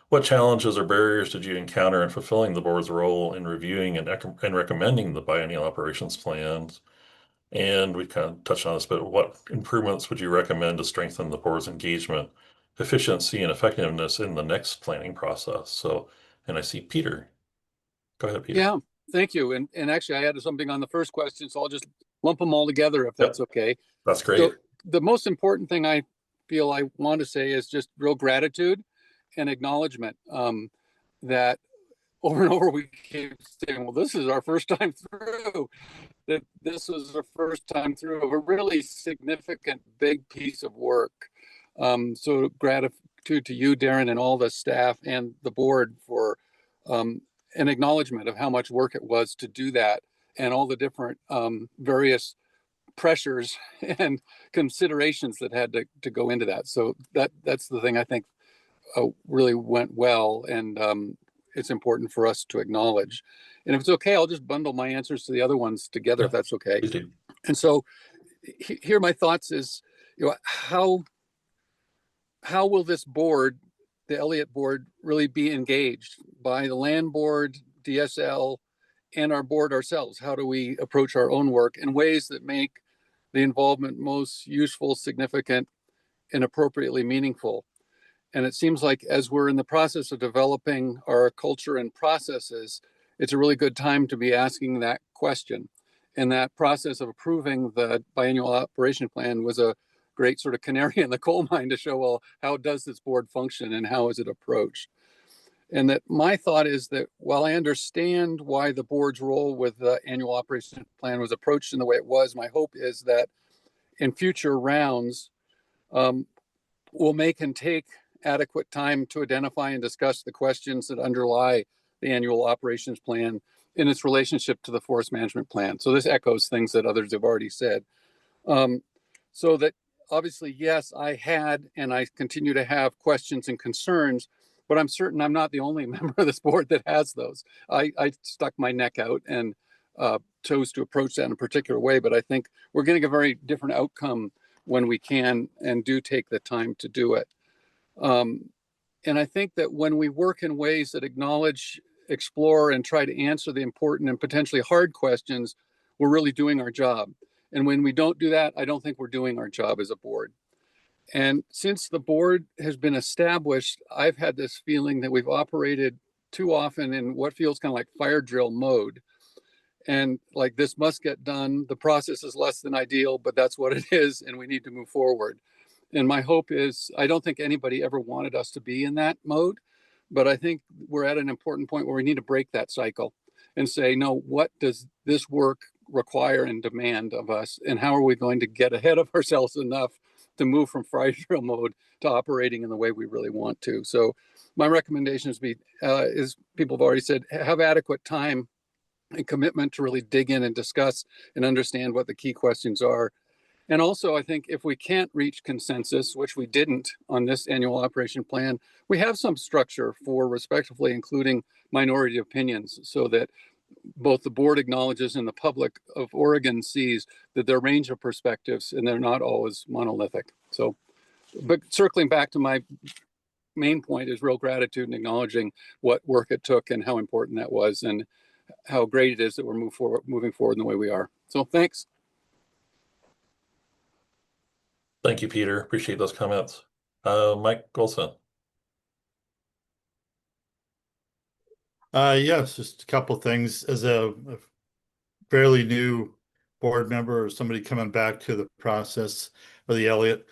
what challenges or barriers did you encounter in fulfilling the board's role in reviewing and recommending the biennial operations plans? And we kind of touched on this, but what improvements would you recommend to strengthen the board's engagement, efficiency, and effectiveness in the next planning process? So, and I see Peter. Go ahead, Peter. Yeah, thank you. And actually, I added something on the first question, so I'll just lump them all together if that's okay. That's great. So the most important thing I feel I want to say is just real gratitude and acknowledgement that over and over we keep saying, well, this is our first time through, that this was our first time through of a really significant big piece of work. So gratitude to you, Darren, and all the staff and the board for an acknowledgement of how much work it was to do that and all the different various pressures and considerations that had to go into that. So that's the thing I think really went well, and it's important for us to acknowledge. And if it's okay, I'll just bundle my answers to the other ones together, if that's okay. And so here my thoughts is, how will this board, the Elliott board, really be engaged by the land board, DSL, and our board ourselves? How do we approach our own work in ways that make the involvement most useful, significant, and appropriately meaningful? And it seems like as we're in the process of developing our culture and processes, it's a really good time to be asking that question. And that process of approving the biannual operation plan was a great sort of canary in the coal mine to show, well, how does this board function and how is it approached? And that my thought is that while I understand why the board's role with the annual operation plan was approached in the way it was, my hope is that in future rounds, we'll make and take adequate time to identify and discuss the questions that underlie the annual operations plan in its relationship to the forest management plan. So this echoes things that others have already said. So that obviously, yes, I had and I continue to have questions and concerns, but I'm certain I'm not the only member of this board that has those. I stuck my neck out and chose to approach that in a particular way, but I think we're getting a very different outcome when we can and do take the time to do it. And I think that when we work in ways that acknowledge, explore, and try to answer the important and potentially hard questions, we're really doing our job. And when we don't do that, I don't think we're doing our job as a board. And since the board has been established, I've had this feeling that we've operated too often in what feels kind of like fire drill mode. And like, this must get done. The process is less than ideal, but that's what it is. And we need to move forward. And my hope is, I don't think anybody ever wanted us to be in that mode, but I think we're at an important point where we need to break that cycle and say, no, what does this work require and demand of us? And how are we going to get ahead of ourselves enough to move from fire drill mode to operating in the way we really want to? So my recommendation is people have already said, have adequate time and commitment to really dig in and discuss and understand what the key questions are. And also, I think if we can't reach consensus, which we didn't on this annual operation plan, we have some structure for respectively including minority opinions so that both the board acknowledges and the public of Oregon sees that there are a range of perspectives and they're not always monolithic. So, but circling back to my main point is real gratitude and acknowledging what work it took and how important that was and how great it is that we're moving forward in the way we are. So thanks. Thank you, Peter. Appreciate those comments. Mike Golson. Yes, just a couple things. As a fairly new board member or somebody coming back to the process of the Elliott,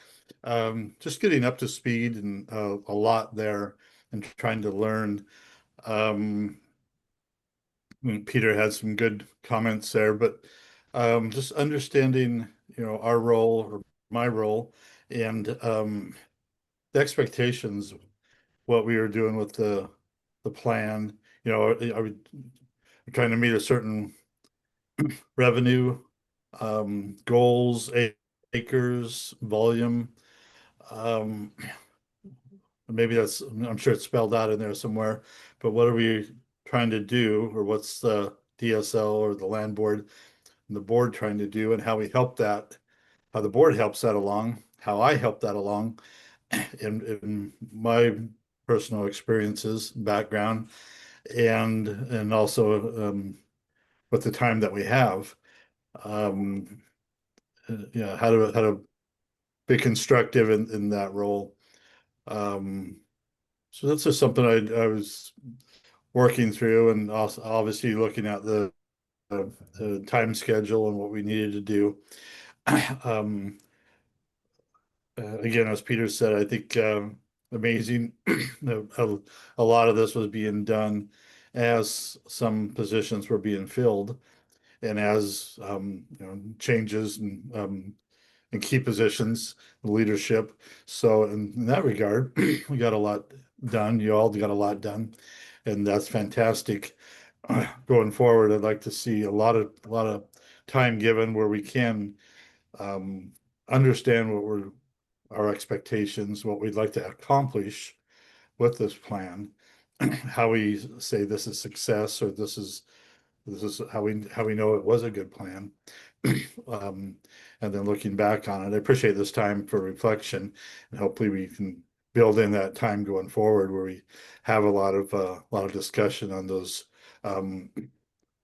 just getting up to speed and a lot there and trying to learn. Peter had some good comments there, but just understanding, our role or my role and the expectations, what we were doing with the plan. Are trying to meet a certain revenue, goals, acres, volume, maybe that's, I'm sure it's spelled out in there somewhere, but what are we trying to do, or what's the DSL or the land board and the board trying to do, and how we help that, how the board helps that along, how I help that along in my personal experiences, background, and also with the time that we have. Yeah, how to be constructive in that role. So that's just something I was working through, and also obviously looking at the time schedule and what we needed to do. Again, as Peter said, I think amazing. A lot of this was being done as some positions were being filled, and as changes and key positions, leadership. So in that regard, we got a lot done. You all got a lot done, and that's fantastic. Going forward, I'd like to see a lot of time given where we can understand our expectations, what we'd like to accomplish with this plan, how we say this is success, or this is how we know it was a good plan. And then looking back on it, I appreciate this time for reflection, and hopefully we can build in that time going forward where we have a lot of discussion on those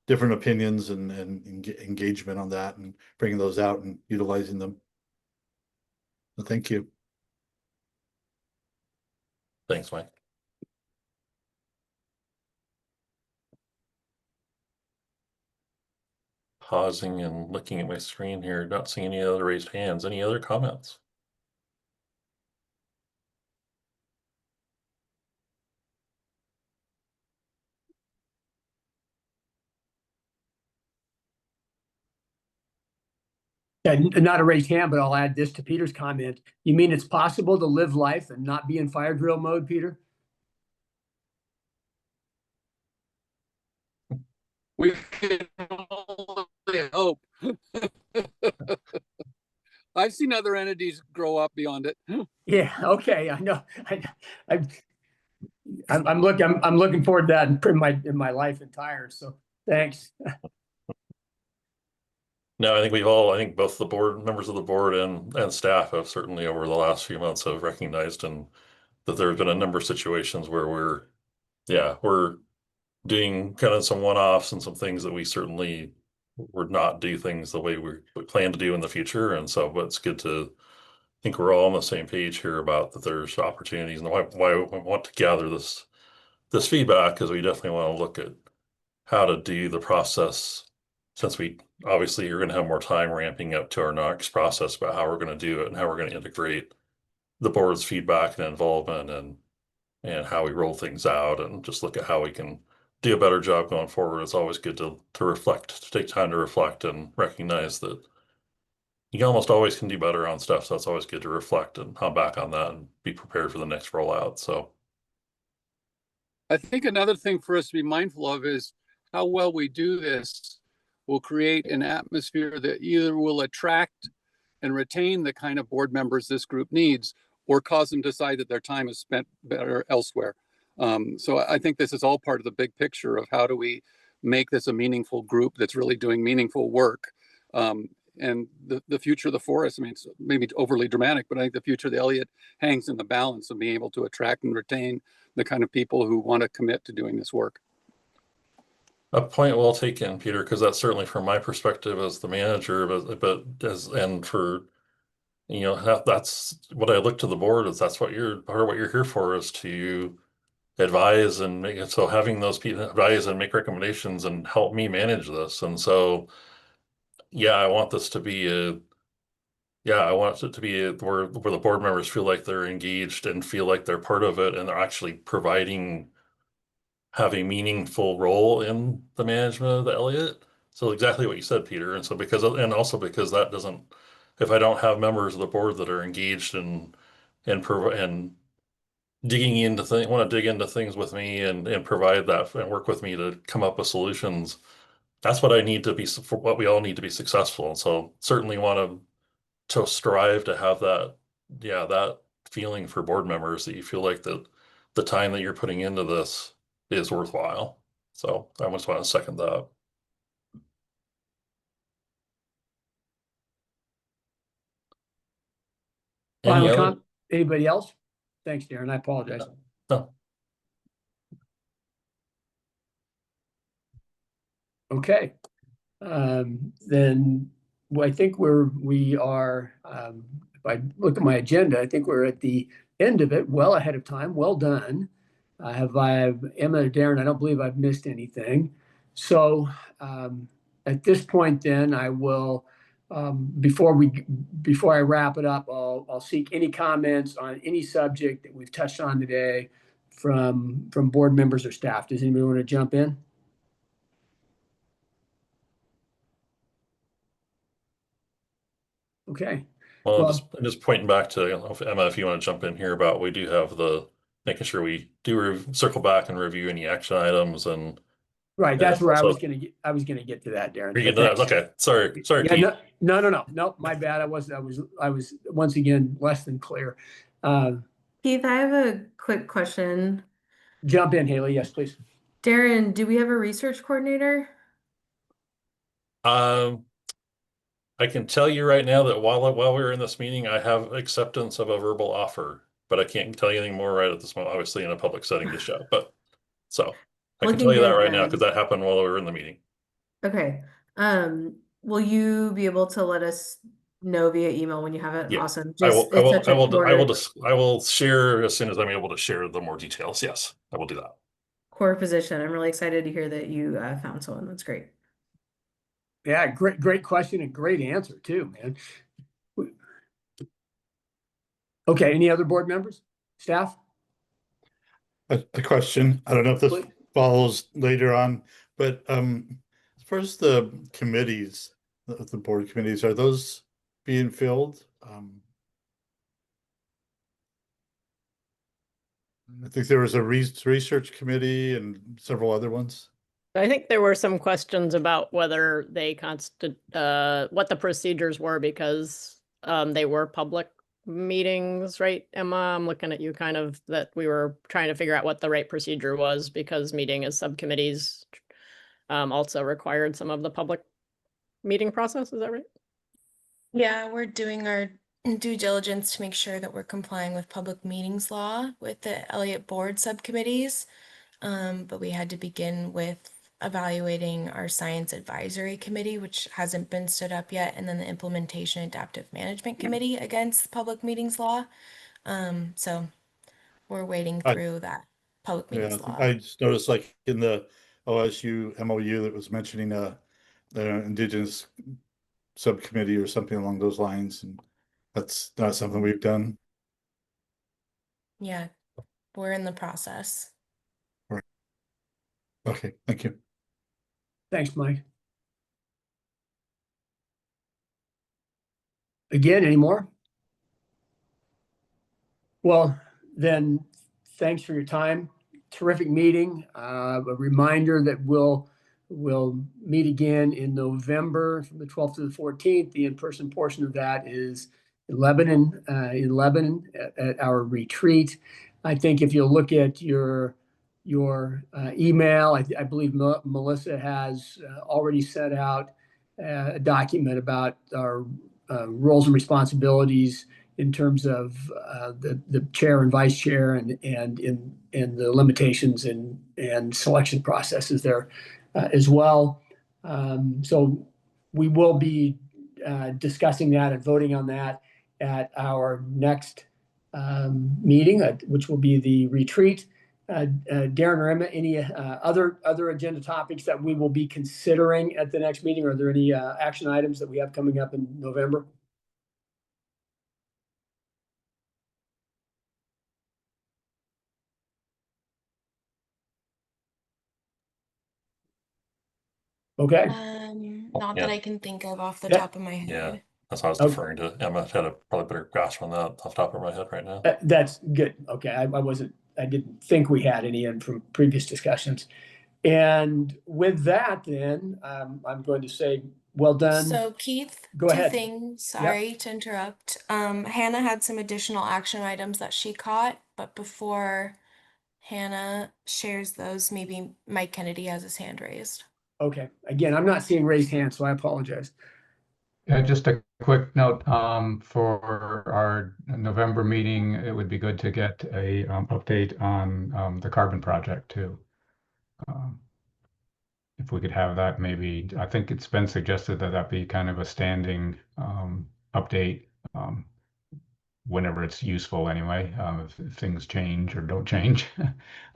different opinions and engagement on that, and bringing those out and utilizing them. So thank you. Thanks, Mike. Pausing and looking at my screen here, not seeing any other raised hands. Any other comments? Yeah, not a raised hand, but I'll add this to Peter's comment. You mean it's possible to live life and not be in fire drill mode, Peter? We can only hope. I've seen other entities grow up beyond it. Yeah, okay, I know. I'm looking forward to that in my life entire. So thanks. No, I think both the board members of the board and staff have certainly over the last few months have recognized and that there have been a number of situations where we're doing kind of some one-offs and some things that we certainly would not do things the way we plan to do in the future. And so, but it's good to think we're all on the same page here about that there's opportunities, and why we want to gather this feedback, because we definitely want to look at how to do the process, since we obviously are going to have more time ramping up to our next process about how we're going to do it and how we're going to integrate the board's feedback and involvement, and how we roll things out, and just look at how we can do a better job going forward. It's always good to reflect, to take time to reflect and recognize that you almost always can do better on stuff. So it's always good to reflect and come back on that and be prepared for the next rollout. So I think another thing for us to be mindful of is how well we do this will create an atmosphere that either will attract and retain the kind of board members this group needs, or cause them to decide that their time is spent better elsewhere. So I think this is all part of the big picture of how do we make this a meaningful group that's really doing meaningful work. And the future of the forest, I mean, it's maybe overly dramatic, but I think the future of the Elliott hangs in the balance of being able to attract and retain the kind of people who want to commit to doing this work. a point well taken, Peter, because that's certainly from my perspective as the manager, but that's what I look to the board is that's what part of what you're here for, is to advise and make it. So having those people advise and make recommendations and help me manage this. And so, yeah, I want this to be I want it to be where the board members feel like they're engaged and feel like they're part of it, and they're actually have a meaningful role in the management of the Elliott. So exactly what you said, Peter. And so also because that doesn't, if I don't have members of the board that are engaged and digging into things, want to dig into things with me and provide that and work with me to come up with solutions, that's what I need to be, for what we all need to be successful. And so certainly want to strive to have that feeling for board members that you feel like the time that you're putting into this is worthwhile. So I just want to second that. Any other? Anybody else? Thanks, Darren. I apologize. No. Okay. Then I think we are, if I look at my agenda, I think we're at the end of it, well ahead of time. Well done. I have Emma, Darren, I don't believe I've missed anything. So at this point, then I will, before I wrap it up, I'll seek any comments on any subject that we've touched on today from board members or staff. Does anybody want to jump in? Okay. Well, I'm just pointing back to, Emma, if you want to jump in here about, we do have making sure we do circle back and review any action items and. Right, that's where I was gonna get to that, Darren. Are you getting to that? Okay, sorry, Yeah, Pete. no, my bad. I was once again less than clear. Keith, I have a quick question. Jump in, Haley. Yes, please. Darren, do we have a research coordinator? I can tell you right now that while we're in this meeting, I have acceptance of a verbal offer, but I can't tell you anything more right at this moment, obviously in a public setting to show. But so I can tell you that right now because that happened while we were in the meeting. Okay. Will you be able to let us know via email when you have it? Yeah. Awesome. I will share as soon as I'm able to share the more details. Yes, I will do that. Core position. I'm really excited to hear that you found someone. That's great. Yeah, great question and great answer too, man. Okay, any other board members, staff? A question. I don't know if this follows later on, but as far as the committees, the board committees, are those being filled? I think there was a research committee and several other ones. I think there were some questions about whether they what the procedures were because they were public meetings, right, Emma? I'm looking at you kind of that we were trying to figure out what the right procedure was because meeting as subcommittees also required some of the public meeting process. Is that right? Yeah, we're doing our due diligence to make sure that we're complying with public meetings law with the Elliott board subcommittees. But we had to begin with evaluating our science advisory committee, which hasn't been stood up yet, and then the implementation adaptive management committee against public meetings law. So we're waiting through that public meetings law. I just noticed like in the OSU MOU that was mentioning the Indigenous subcommittee or something along those lines, and that's not something we've done. Yeah, we're in the process. Right. Okay, thank you. Thanks, Mike. Again, any more? Well, then, thanks for your time. Terrific meeting. A reminder that we'll meet again in November from the 12th to the 14th. The in-person portion of that is in Lebanon at our retreat. I think if you look at your email, I believe Melissa has already set out a document about our roles and responsibilities in terms of the chair and vice chair and the limitations and selection processes there as well. So we will be discussing that and voting on that at our next meeting, which will be the retreat. Darren or Emma, any other agenda topics that we will be considering at the next meeting? Are there any action items that we have coming up in November? Okay. Not that I can think of off the top of my head. Yeah, that's why I was deferring to Emma. Had a probably better grasp on that off the top of my head right now. That's good. Okay, I didn't think we had any in from previous discussions. And with that, then I'm going to say Well done. So Keith, Go two ahead. things, sorry to interrupt. Hannah had some additional action items that she caught, but before Hannah shares those, maybe Mike Kennedy has his hand raised. Okay. Again, I'm not seeing raised hands, so I apologize. Just a quick note, for our November meeting, it would be good to get a update on the carbon project too. If we could have that, maybe, I think it's been suggested that that be kind of a standing update whenever it's useful anyway, if things change or don't change.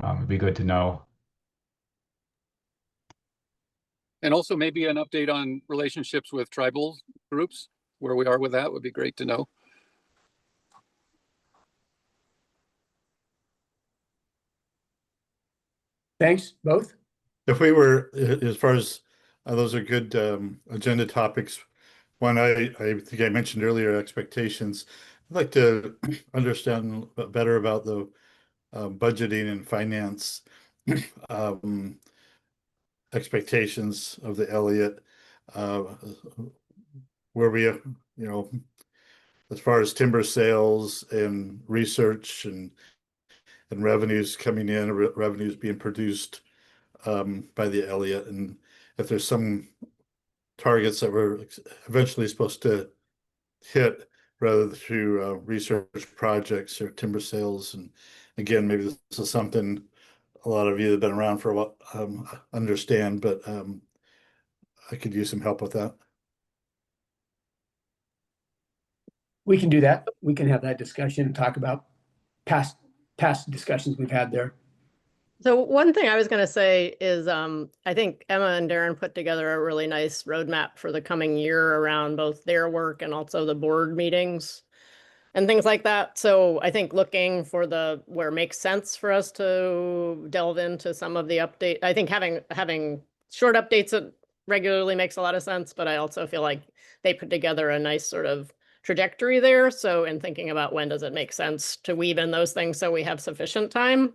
It'd be good to know. And also maybe an update on relationships with tribal groups, where we are with that would be great to know. Thanks, both. If we were, as far as those are good agenda topics. One, I think I mentioned earlier, expectations. I'd like to understand better about the budgeting and finance expectations of the Elliott, where we, as far as timber sales and research and revenues coming in, revenues being produced by the Elliott, and if there's some targets that we're eventually supposed to hit rather through research projects or timber sales. And again, maybe this is something a lot of you that have been around for a while understand, but I could use some help with that. We can do that. We can have that discussion and talk about past discussions we've had there. So one thing I was going to say is I think Emma and Darren put together a really nice roadmap for the coming year around both their work and also the board meetings and things like that. So I think looking for where it makes sense for us to delve into some of the update. I think having short updates regularly makes a lot of sense, but I also feel like they put together a nice sort of trajectory there. So in thinking about when does it make sense to weave in those things so we have sufficient time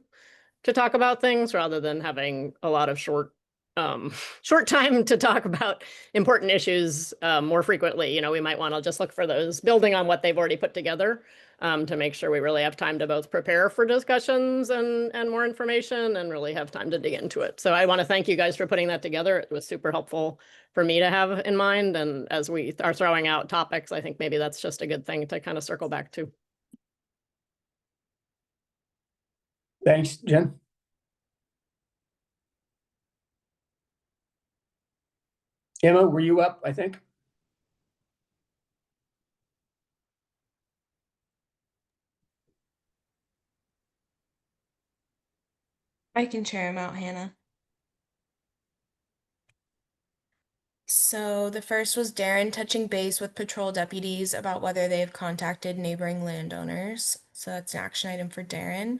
to talk about things rather than having a lot of short time to talk about important issues more frequently. We might want to just look for those, building on what they've already put together, to make sure we really have time to both prepare for discussions and more information and really have time to dig into it. So I want to thank you guys for putting that together. It was super helpful for me to have in mind. And as we are throwing out topics, I think maybe that's just a good thing to kind of circle back to. Thanks, Jen. Emma, were you up, I think? I can share them out, Hannah. So the first was Darren touching base with patrol deputies about whether they have contacted neighboring landowners. So that's an action item for Darren.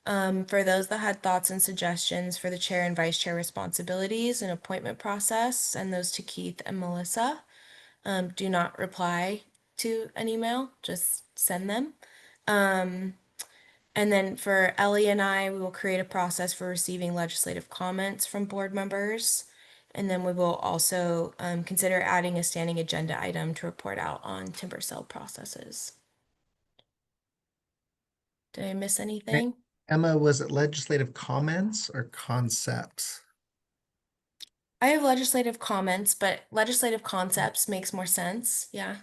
For those that had thoughts and suggestions for the chair and vice chair responsibilities and appointment process, send those to Keith and Melissa. Do not reply to an email, just send them. And then for Ellie and I, we will create a process for receiving legislative comments from board members. And then we will also consider adding a standing agenda item to report out on timber sale processes. Did I miss anything? Emma, was it legislative comments or concepts? I have legislative comments, but legislative concepts makes more sense. Yeah.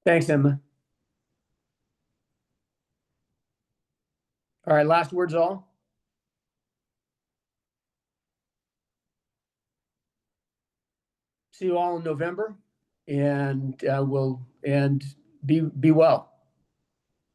Thanks, Emma. All right, last words all. See you all in November, and be well.